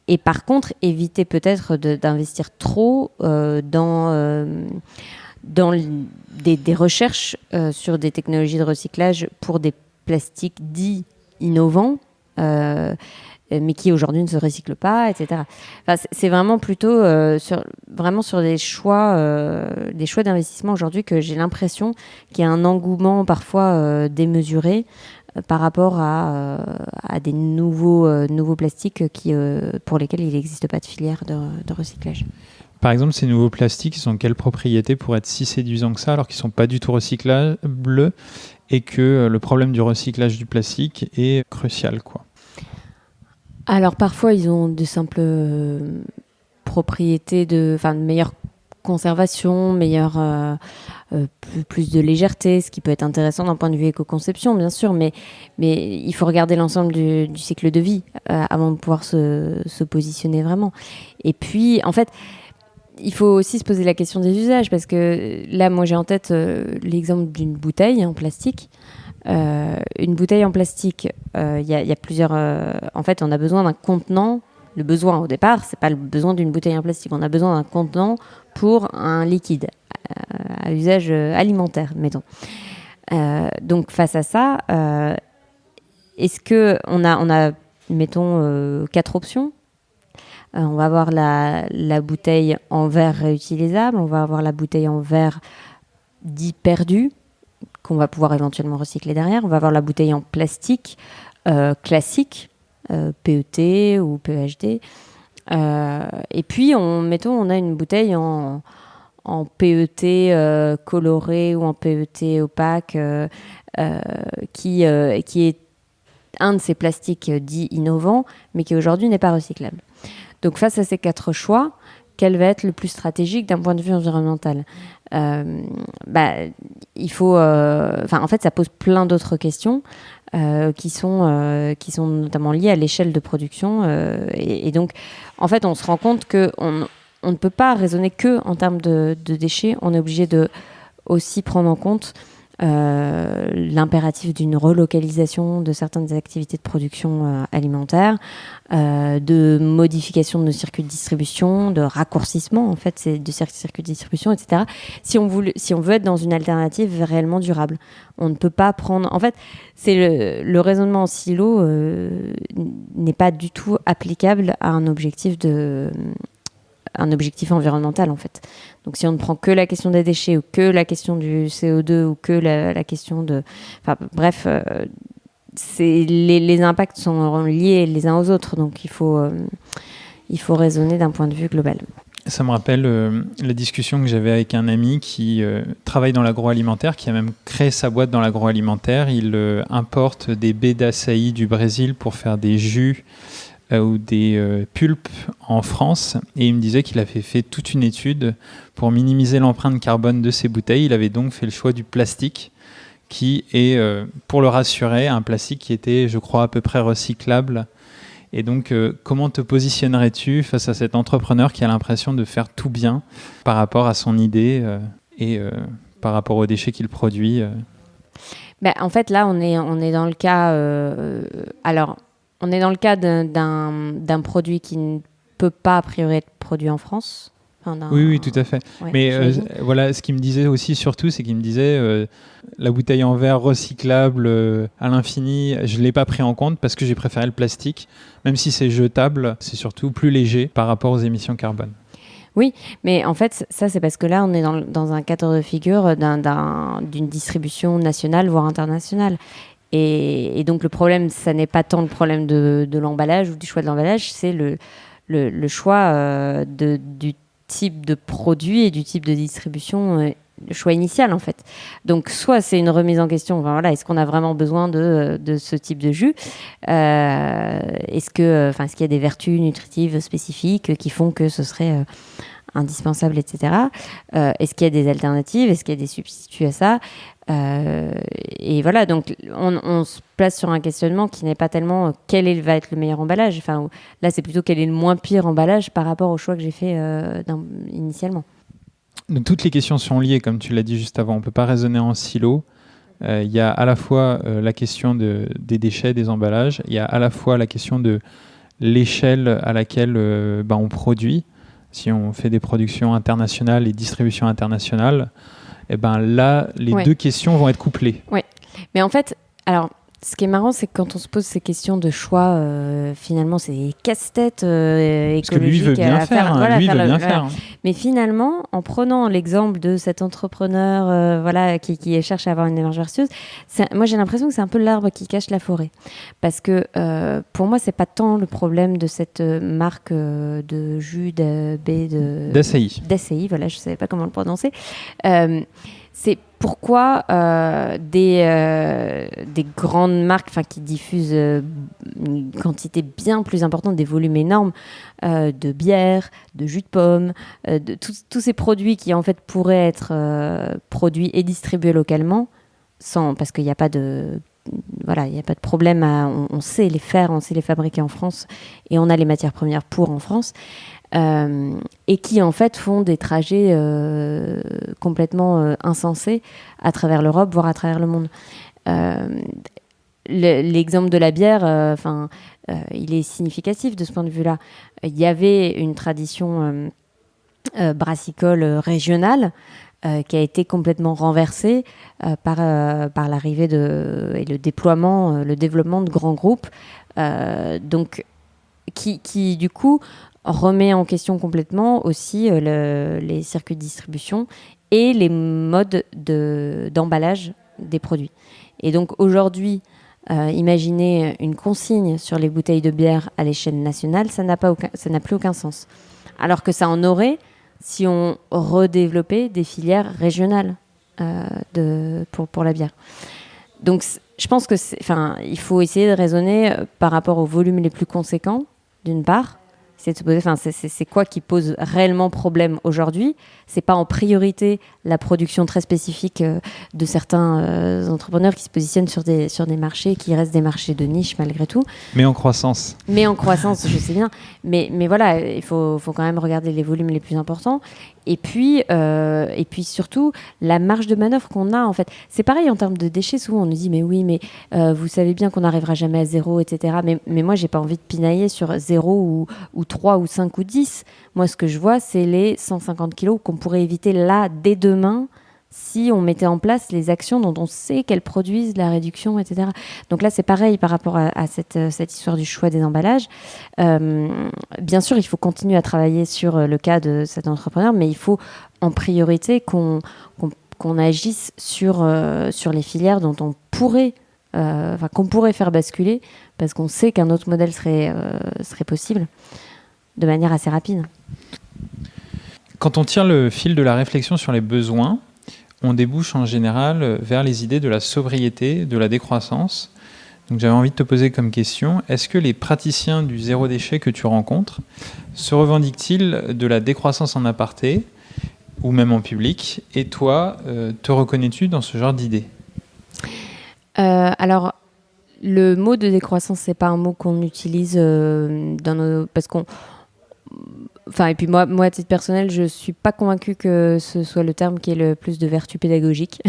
et par contre, éviter peut-être d'investir trop dans des recherches sur des technologies de recyclage pour des plastiques dits innovants, mais qui aujourd'hui ne se recyclent pas, etc. Enfin, c'est vraiment plutôt sur des choix d'investissement aujourd'hui que j'ai l'impression qu'il y a un engouement parfois démesuré par rapport à des nouveaux plastiques pour lesquels il n'existe pas de filière de recyclage. Par exemple, ces nouveaux plastiques, ils ont quelles propriétés pour être si séduisants que ça, alors qu'ils ne sont pas du tout recyclables et que le problème du recyclage du plastique est crucial, quoi. Alors parfois, ils ont de simples propriétés de meilleure conservation, plus de légèreté, ce qui peut être intéressant d'un point de vue éco-conception, bien sûr, mais il faut regarder l'ensemble du cycle de vie avant de pouvoir se positionner vraiment. Et puis, en fait, il faut aussi se poser la question des usages, parce que là, moi, j'ai en tête l'exemple d'une bouteille en plastique. Une bouteille en plastique, il y a plusieurs... en fait, on a besoin d'un contenant. Le besoin au départ, c'est pas le besoin d'une bouteille en plastique. On a besoin d'un contenant pour un liquide à usage alimentaire, mettons. Donc, face à ça, est-ce qu'on a mettons, 4 options. On va avoir la bouteille en verre réutilisable, on va avoir la bouteille en verre dit perdu, qu'on va pouvoir éventuellement recycler derrière. On va avoir la bouteille en plastique classique, PET ou PEHD. Et puis, on a une bouteille en PET coloré ou en PET opaque qui est un de ces plastiques dits innovants, mais qui aujourd'hui n'est pas recyclable. Donc, face à ces 4 choix, quel va être le plus stratégique d'un point de vue environnemental ? Il faut... en fait, ça pose plein d'autres questions qui sont notamment liées à l'échelle de production. Et donc, en fait, on se rend compte qu'on ne peut pas raisonner que en termes de déchets. On est obligé de aussi prendre en compte l'impératif d'une relocalisation de certaines activités de production alimentaire, de modification de nos circuits de distribution, de raccourcissement en fait de circuits de distribution, etc. Si on veut être dans une alternative réellement durable, on ne peut pas prendre. En fait, c'est le raisonnement en silo n'est pas du tout applicable à un objectif environnemental en fait. Donc si on ne prend que la question des déchets ou que la question du CO2 ou que la question de... bref, les impacts sont liés les uns aux autres, donc il faut raisonner d'un point de vue global. Ça me rappelle la discussion que j'avais avec un ami qui travaille dans l'agroalimentaire, qui a même créé sa boîte dans l'agroalimentaire. Il importe des baies d'açaï du Brésil pour faire des jus ou des pulpes en France, et il me disait qu'il avait fait toute une étude pour minimiser l'empreinte carbone de ses bouteilles. Il avait donc fait le choix du plastique qui est, pour le rassurer, un plastique qui était, je crois, à peu près recyclable. Et donc, comment te positionnerais-tu face à cet entrepreneur qui a l'impression de faire tout bien par rapport à son idée et par rapport aux déchets qu'il produit En fait, là, on est dans le cas... on est dans le cas d'un produit qui ne peut pas, a priori, être produit en France. Oui, tout à fait. Ouais, mais voilà, ce qu'il me disait aussi, surtout, c'est qu'il me disait la bouteille en verre recyclable à l'infini, je ne l'ai pas pris en compte parce que j'ai préféré le plastique. Même si c'est jetable, c'est surtout plus léger par rapport aux émissions carbone. Oui, mais en fait, ça, c'est parce que là, on est dans un cadre de figure d'une distribution nationale, voire internationale. Et donc, le problème, ça n'est pas tant le problème de l'emballage ou du choix de l'emballage, c'est le choix du type de produit et du type de distribution, le choix initial, en fait. Donc, soit c'est une remise en question, est-ce qu'on a vraiment besoin de ce type de jus ? Est-ce qu'il y a des vertus nutritives spécifiques qui font que ce serait indispensable, etc. Est-ce qu'il y a des alternatives? Est-ce qu'il y a des substituts à ça? Et voilà, donc on se place sur un questionnement qui n'est pas tellement va être le meilleur emballage. Enfin, là, c'est plutôt quel est le moins pire emballage par rapport au choix que j'ai fait initialement. Donc, toutes les questions sont liées, comme tu l'as dit juste avant. On ne peut pas raisonner en silo. Il y a à la fois la question des déchets, des emballages. Il y a à la fois la question de l'échelle à laquelle on produit. Si on fait des productions internationales et distributions internationales, là, les deux questions vont être couplées. Oui, mais en fait, alors, ce qui est marrant, c'est que quand on se pose ces questions de choix, finalement, c'est des casse-têtes écologiques. Parce que lui veut bien faire. Mais finalement, en prenant l'exemple de cet entrepreneur qui cherche à avoir une démarche vertueuse, moi j'ai l'impression que c'est un peu l'arbre qui cache la forêt. Parce que pour moi, c'est pas tant le problème de cette marque de jus d'Açaí, voilà, je savais pas comment le prononcer. C'est pourquoi des grandes marques qui diffusent une quantité bien plus importante, des volumes énormes de bière, de jus de pomme, de tous ces produits qui en fait pourraient être produits et distribués localement, parce qu'il n'y a pas de... Voilà, il n'y a pas de problème, on sait les faire, on sait les fabriquer en France et on a les matières premières pour en France. Et qui en fait font des trajets complètement insensés à travers l'Europe, voire à travers le monde. L'exemple de la bière, il est significatif de ce point de vue-là. Il y avait une tradition brassicole régionale qui a été complètement renversée par l'arrivée et le développement de grands groupes, donc qui du coup remet en question complètement aussi les circuits de distribution et les modes d'emballage des produits. Et donc aujourd'hui, imaginez une consigne sur les bouteilles de bière à l'échelle nationale, ça n'a plus aucun sens. Alors que ça en aurait si on redéveloppait des filières régionales pour la bière. Donc je pense que il faut essayer de raisonner par rapport aux volumes les plus conséquents, d'une part. C'est de se poser, c'est quoi qui pose réellement problème aujourd'hui? C'est pas en priorité la production très spécifique de certains entrepreneurs qui se positionnent sur des marchés qui restent des marchés de niche malgré tout. Mais en croissance. Je sais bien. Mais voilà, il faut quand même regarder les volumes les plus importants. Et puis surtout, la marge de manœuvre qu'on a, en fait. C'est pareil en termes de déchets. Souvent, on nous dit, mais oui, mais vous savez bien qu'on n'arrivera jamais à 0, etc. Mais moi, j'ai pas envie de pinailler sur 0 ou 3 ou 5 ou 10. Moi, ce que je vois, c'est les 150 kilos qu'on pourrait éviter là, dès demain, si on mettait en place les actions dont on sait qu'elles produisent la réduction, etc. Donc là, c'est pareil par rapport à cette histoire du choix des emballages. Bien sûr, il faut continuer à travailler sur le cas de cet entrepreneur, mais il faut en priorité qu'on agisse sur les filières dont on pourrait qu'on pourrait faire basculer, parce qu'on sait qu'un autre modèle serait possible de manière assez rapide. Quand on tire le fil de la réflexion sur les besoins, on débouche en général vers les idées de la sobriété, de la décroissance. Donc j'avais envie de te poser comme question, est-ce que les praticiens du zéro déchet que tu rencontres se revendiquent-ils de la décroissance en aparté ou même en public? Et toi, te reconnais-tu dans ce genre d'idées? Alors, le mot de décroissance, c'est pas un mot qu'on utilise parce qu'on... et puis moi, à titre personnel, je suis pas convaincue que ce soit le terme qui ait le plus de vertu pédagogique.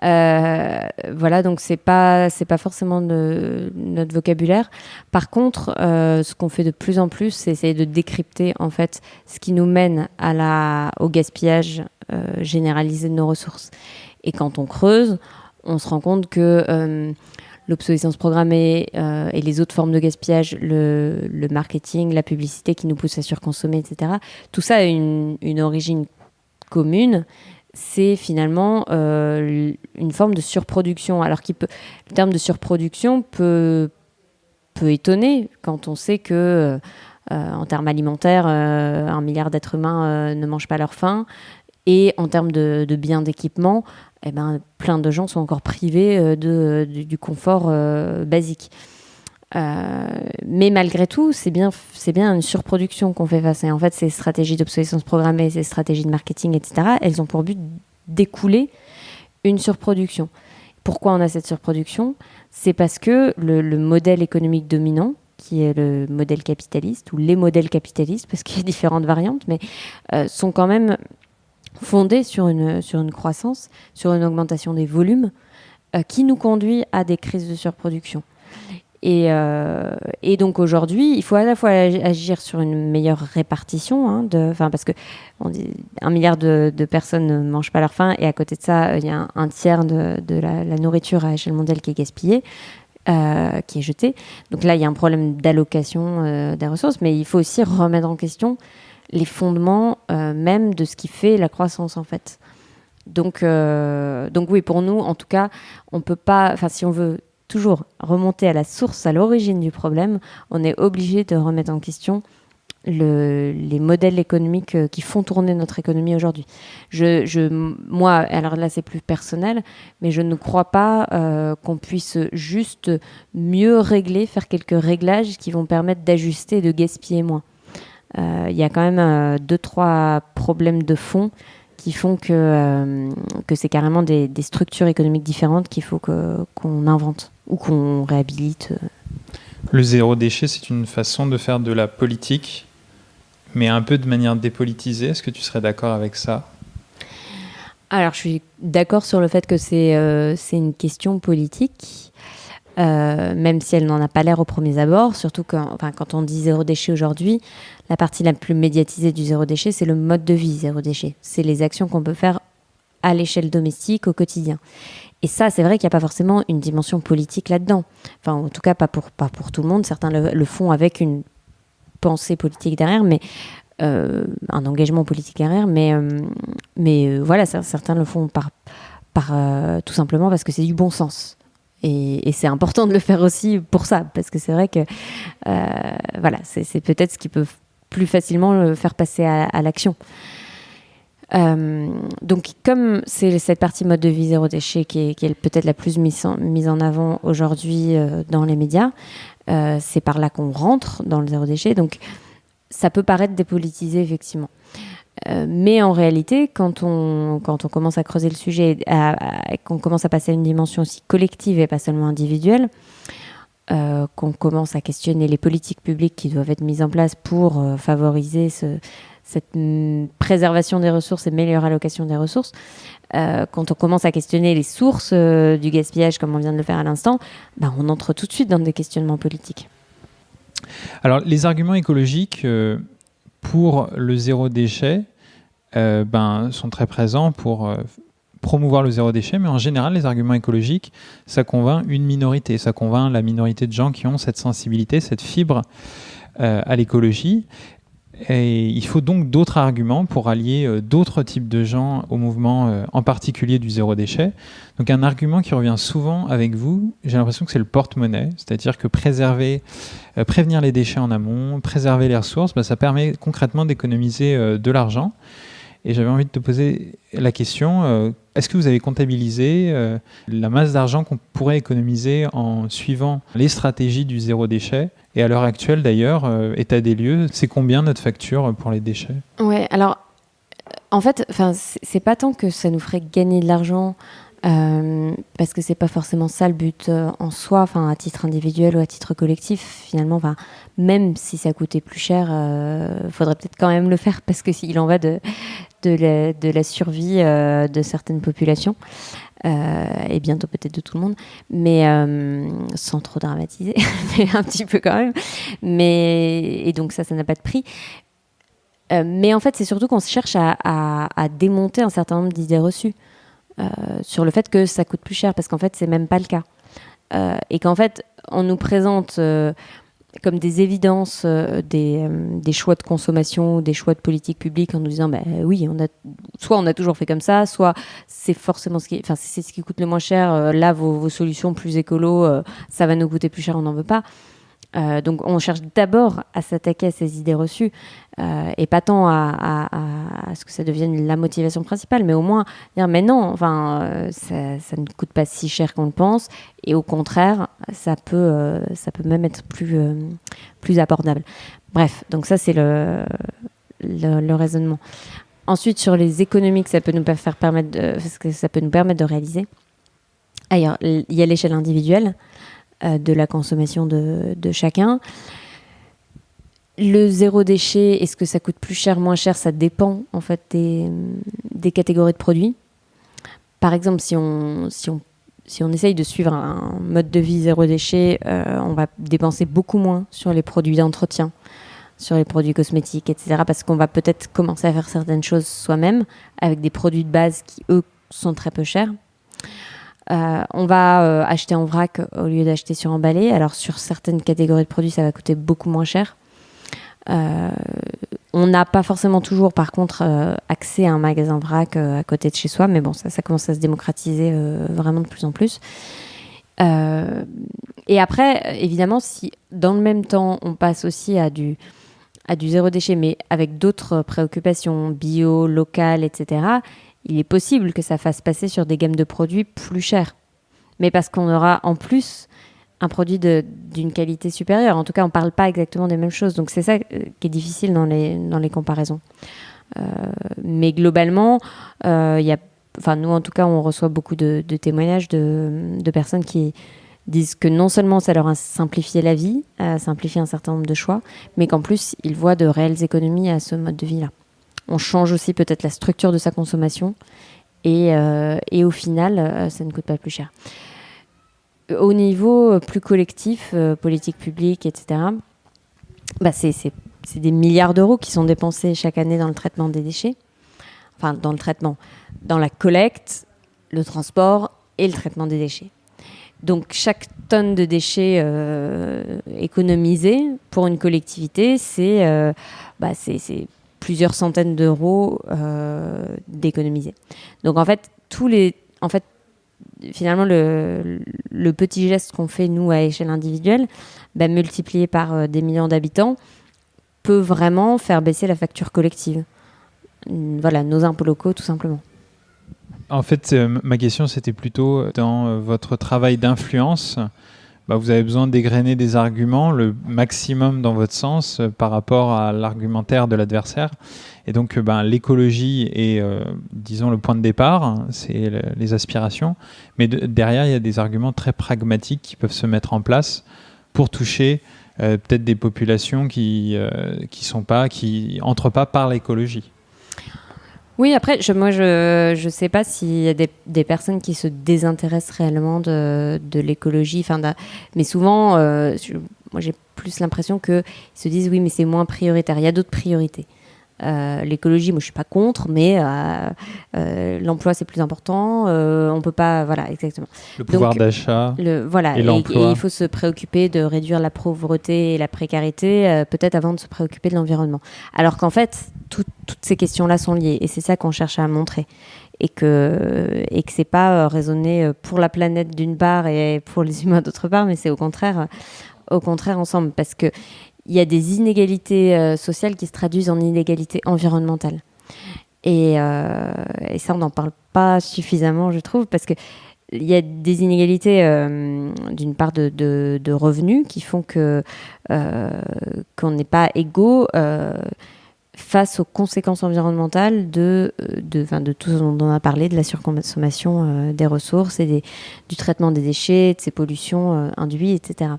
Donc c'est pas forcément notre vocabulaire. Par contre, ce qu'on fait de plus en plus, c'est essayer de décrypter en fait ce qui nous mène au gaspillage généralisé de nos ressources. Et quand on creuse, on se rend compte que l'obsolescence programmée et les autres formes de gaspillage, le marketing, la publicité qui nous pousse à surconsommer, etc. Tout ça a une origine commune. C'est finalement une forme de surproduction. Alors le terme de surproduction peut étonner quand on sait que, en termes alimentaires, 1 milliard d'êtres humains ne mangent pas leur faim. Et en termes de biens d'équipement, plein de gens sont encore privés du confort basique. Mais malgré tout, c'est bien une surproduction qu'on fait face. Et en fait, ces stratégies d'obsolescence programmée, ces stratégies de marketing, etc., elles ont pour but d'écouler une surproduction. Pourquoi on a cette surproduction ? C'est parce que le modèle économique dominant, qui est le modèle capitaliste, ou les modèles capitalistes, parce qu'il y a différentes variantes, mais sont quand même fondés sur une croissance, sur une augmentation des volumes, qui nous conduit à des crises de surproduction. Et donc aujourd'hui, il faut à la fois agir sur une meilleure répartition, parce que on dit 1 milliard de personnes ne mangent pas leur faim, et à côté de ça, il y a un tiers de la nourriture à échelle mondiale qui est gaspillée, qui est jetée. Donc là, il y a un problème d'allocation des ressources, mais il faut aussi remettre en question les fondements même de ce qui fait la croissance, en fait. Donc oui, pour nous, en tout cas, on peut pas, si on veut toujours remonter à la source, à l'origine du problème, on est obligé de remettre en question les modèles économiques qui font tourner notre économie aujourd'hui. Moi, alors là c'est plus personnel, mais je ne crois pas qu'on puisse juste mieux régler, faire quelques réglages qui vont permettre d'ajuster et de gaspiller moins. Il y a quand même 2-3 problèmes de fond qui font que c'est carrément des structures économiques différentes qu'il faut qu'on invente ou qu'on réhabilite. Le zéro déchet, c'est une façon de faire de la politique, mais un peu de manière dépolitisée. Est-ce que tu serais d'accord avec ça ? Alors, je suis d'accord sur le fait que c'est une question politique, même si elle n'en a pas l'air au premier abord. Surtout quand on dit zéro déchet aujourd'hui, la partie la plus médiatisée du zéro déchet, c'est le mode de vie zéro déchet. C'est les actions qu'on peut faire à l'échelle domestique, au quotidien. Et ça, c'est vrai qu'il n'y a pas forcément une dimension politique là-dedans. Enfin, en tout cas, pas pour tout le monde. Certains le font avec une pensée politique derrière, mais un engagement politique derrière. Mais voilà, certains le font tout simplement parce que c'est du bon sens. Et c'est important de le faire aussi pour ça, parce que c'est vrai que voilà, c'est peut-être ce qui peut plus facilement le faire passer à l'action. Donc comme c'est cette partie mode de vie zéro déchet qui est peut-être la plus mise en avant aujourd'hui dans les médias, c'est par là qu'on rentre dans le zéro déchet, donc ça peut paraître dépolitisé effectivement. Mais en réalité, quand on commence à creuser le sujet, qu'on commence à passer à une dimension aussi collective et pas seulement individuelle, qu'on commence à questionner les politiques publiques qui doivent être mises en place pour favoriser cette préservation des ressources et meilleure allocation des ressources, quand on commence à questionner les sources du gaspillage, comme on vient de le faire à l'instant, on entre tout de suite dans des questionnements politiques. Alors, les arguments écologiques pour le zéro déchet sont très présents pour promouvoir le zéro déchet, mais en général, les arguments écologiques, ça convainc une minorité, ça convainc la minorité de gens qui ont cette sensibilité, cette fibre à l'écologie. Et il faut donc d'autres arguments pour allier d'autres types de gens au mouvement, en particulier du zéro déchet. Donc un argument qui revient souvent avec vous, j'ai l'impression que c'est le porte-monnaie, c'est-à-dire que prévenir les déchets en amont, préserver les ressources, ça permet concrètement d'économiser de l'argent. Et j'avais envie de te poser la question, est-ce que vous avez comptabilisé la masse d'argent qu'on pourrait économiser en suivant les stratégies du zéro déchet ? Et à l'heure actuelle, d'ailleurs, état des lieux, c'est combien notre facture pour les déchets ? Ouais, alors, en fait, c'est pas tant que ça nous ferait gagner de l'argent, parce que c'est pas forcément ça le but en soi, à titre individuel ou à titre collectif, finalement, même si ça coûtait plus cher, faudrait peut-être quand même le faire, parce que s'il en va de la survie de certaines populations, et bientôt peut-être de tout le monde, mais sans trop dramatiser, mais un petit peu quand même. Et donc ça n'a pas de prix. Mais en fait, c'est surtout qu'on se cherche à démonter un certain nombre d'idées reçues sur le fait que ça coûte plus cher, parce qu'en fait, c'est même pas le cas. Et qu'en fait, on nous présente comme des évidences des choix de consommation, des choix de politique publique, en nous disant oui, soit on a toujours fait comme ça, soit c'est forcément c'est ce qui coûte le moins cher, là vos solutions plus écolo, ça va nous coûter plus cher, on n'en veut pas. Donc on cherche d'abord à s'attaquer à ces idées reçues et pas tant à ce que ça devienne la motivation principale, mais au moins dire mais non, enfin ça ne coûte pas si cher qu'on le pense et au contraire ça peut même être plus abordable. Bref, donc ça c'est le raisonnement. Ensuite sur les économies que ça peut nous permettre de réaliser. Ailleurs, il y a l'échelle individuelle de la consommation de chacun. Le zéro déchet, est-ce que ça coûte plus cher, moins cher? Ça dépend en fait des catégories de produits. Par exemple, si on essaye de suivre un mode de vie zéro déchet, on va dépenser beaucoup moins sur les produits d'entretien, sur les produits cosmétiques, etc. Parce qu'on va peut-être commencer à faire certaines choses soi-même avec des produits de base qui, eux, sont très peu chers. On va acheter en vrac au lieu d'acheter sur emballé. Alors sur certaines catégories de produits, ça va coûter beaucoup moins cher. On n'a pas forcément toujours, par contre, accès à un magasin vrac à côté de chez soi, mais bon, ça commence à se démocratiser vraiment de plus en plus. Et après, évidemment, si dans le même temps, on passe aussi à du zéro déchet, mais avec d'autres préoccupations bio, locales, etc., il est possible que ça fasse passer sur des gammes de produits plus chères. Mais parce qu'on aura en plus un produit d'une qualité supérieure. En tout cas, on ne parle pas exactement des mêmes choses. Donc c'est ça qui est difficile dans les comparaisons. Mais globalement, nous en tout cas, on reçoit beaucoup de témoignages de personnes qui disent que non seulement ça leur a simplifié la vie, a simplifié un certain nombre de choix, mais qu'en plus, ils voient de réelles économies à ce mode de vie-là. On change aussi peut-être la structure de sa consommation et au final, ça ne coûte pas plus cher. Au niveau plus collectif, politique publique, etc., c'est des milliards d'euros qui sont dépensés chaque année dans le traitement des déchets. Enfin, dans la collecte, le transport et le traitement des déchets. Donc, chaque tonne de déchets économisée pour une collectivité, c'est plusieurs centaines d'euros d'économiser. Donc en fait, finalement, le petit geste qu'on fait, nous, à échelle individuelle, multiplié par des millions d'habitants, peut vraiment faire baisser la facture collective. Voilà, nos impôts locaux, tout simplement. En fait, ma question, c'était plutôt dans votre travail d'influence. Vous avez besoin d'égrener des arguments, le maximum dans votre sens par rapport à l'argumentaire de l'adversaire. Et donc, l'écologie est, disons, le point de départ, hein, c'est les aspirations. Mais derrière, il y a des arguments très pragmatiques qui peuvent se mettre en place pour toucher peut-être des populations qui entrent pas par l'écologie. Oui, après, je sais pas s'il y a des personnes qui se désintéressent réellement de l'écologie. Mais souvent, moi, j'ai plus l'impression qu'ils se disent oui, mais c'est moins prioritaire. Il y a d'autres priorités. L'écologie, moi, je suis pas contre, mais l'emploi, c'est plus important. On peut pas, voilà, exactement. Le pouvoir d'achat et l'emploi. Et il faut se préoccuper de réduire la pauvreté et la précarité, peut-être avant de se préoccuper de l'environnement. Alors qu'en fait, toutes ces questions-là sont liées, et c'est ça qu'on cherche à montrer. Et que c'est pas raisonner pour la planète d'une part et pour les humains d'autre part, mais c'est au contraire ensemble, parce que il y a des inégalités sociales qui se traduisent en inégalités environnementales. Et ça, on n'en parle pas suffisamment, je trouve, parce qu'il y a des inégalités, d'une part, de revenus qui font qu'on n'est pas égaux face aux conséquences environnementales de tout ce dont on a parlé, de la surconsommation des ressources et du traitement des déchets, de ces pollutions induites, etc.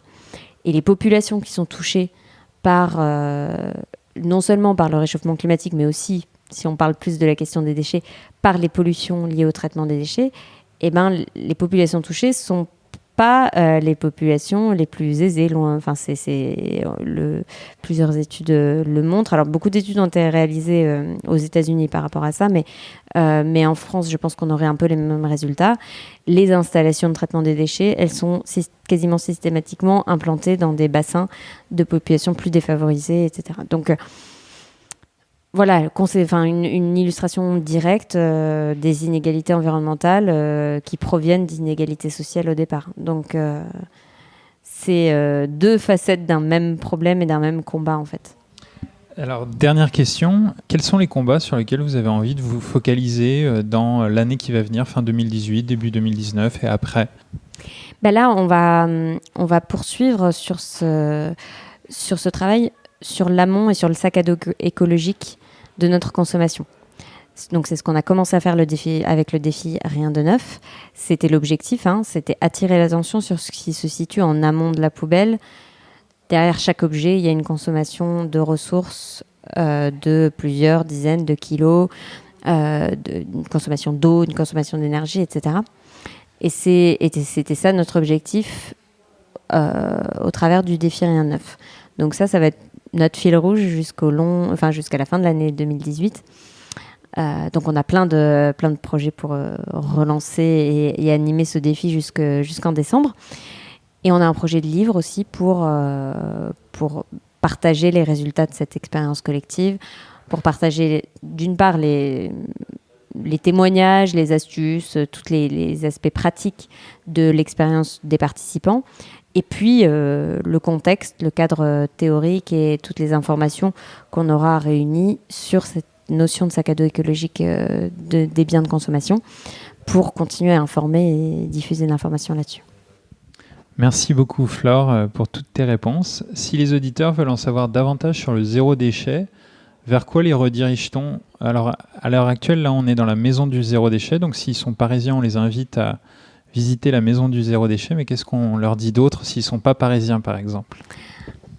Et les populations qui sont touchées non seulement par le réchauffement climatique, mais aussi, si on parle plus de la question des déchets, par les pollutions liées au traitement des déchets, les populations touchées ne sont pas les populations les plus aisées. Plusieurs études le montrent. Alors, beaucoup d'études ont été réalisées aux États-Unis par rapport à ça, mais en France, je pense qu'on aurait un peu les mêmes résultats. Les installations de traitement des déchets, elles sont quasiment systématiquement implantées dans des bassins de populations plus défavorisées, etc. Donc, voilà, une illustration directe des inégalités environnementales qui proviennent d'inégalités sociales au départ. Donc, c'est deux facettes d'un même problème et d'un même combat en fait. Alors, dernière question, quels sont les combats sur lesquels vous avez envie de vous focaliser dans l'année qui va venir, fin 2018, début 2019 et après ? Là, on va poursuivre sur ce travail, sur l'amont et sur le sac à dos écologique de notre consommation. Donc, c'est ce qu'on a commencé à faire avec le défi Rien de neuf. C'était l'objectif, c'était attirer l'attention sur ce qui se situe en amont de la poubelle. Derrière chaque objet, il y a une consommation de ressources de plusieurs dizaines de kilos, une consommation d'eau, une consommation d'énergie, etc. Et c'était ça notre objectif au travers du défi Rien de neuf. Donc ça va être notre fil rouge jusqu'à la fin de l'année 2018. Donc on a plein de projets pour relancer et animer ce défi jusqu'en décembre. Et on a un projet de livre aussi pour partager les résultats de cette expérience collective, pour partager d'une part les témoignages, les astuces, tous les aspects pratiques de l'expérience des participants, et puis le contexte, le cadre théorique et toutes les informations qu'on aura réunies sur cette notion de sac à dos écologique des biens de consommation pour continuer à informer et diffuser l'information là-dessus. Merci beaucoup Flore pour toutes tes réponses. Si les auditeurs veulent en savoir davantage sur le zéro déchet, vers quoi les redirige-t-on ? Alors à l'heure actuelle, là on est dans la maison du zéro déchet, donc s'ils sont parisiens, on les invite à visiter la maison du zéro déchet, mais qu'est-ce qu'on leur dit d'autre s'ils ne sont pas parisiens par exemple ?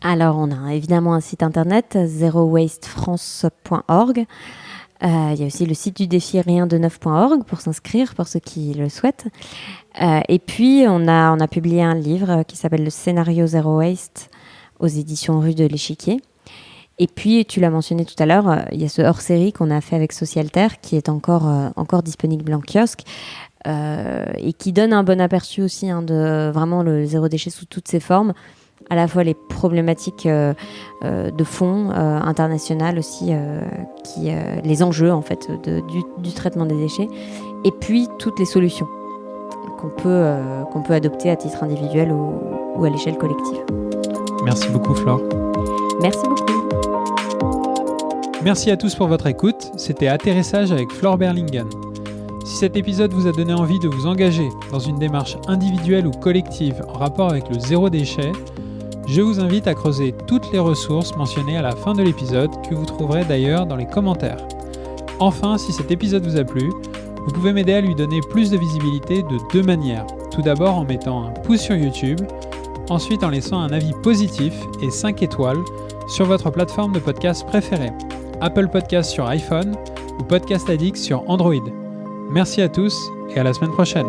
Alors on a évidemment un site internet, zerowastefrance.org. Il y a aussi le site du défi riendeneuf.org pour s'inscrire, pour ceux qui le souhaitent. Et puis, on a publié un livre qui s'appelle Le scénario Zero Waste aux éditions Rue de l'Échiquier. Et puis, tu l'as mentionné tout à l'heure, il y a ce hors-série qu'on a fait avec Socialterre qui est encore disponible en kiosque et qui donne un bon aperçu aussi de vraiment le zéro déchet sous toutes ses formes. À la fois les problématiques de fond internationales aussi, les enjeux en fait du traitement des déchets, et puis toutes les solutions qu'on peut adopter à titre individuel ou à l'échelle collective. Merci beaucoup Flore. Merci beaucoup. Merci à tous pour votre écoute. C'était Atterrissage avec Flore Berlingen. Si cet épisode vous a donné envie de vous engager dans une démarche individuelle ou collective en rapport avec le zéro déchet, je vous invite à creuser toutes les ressources mentionnées à la fin de l'épisode, que vous trouverez d'ailleurs dans les commentaires. Enfin, si cet épisode vous a plu, vous pouvez m'aider à lui donner plus de visibilité de deux manières. Tout d'abord en mettant un pouce sur YouTube, ensuite en laissant un avis positif et 5 étoiles sur votre plateforme de podcast préférée, Apple Podcast sur iPhone ou Podcast Addict sur Android. Merci à tous et à la semaine prochaine.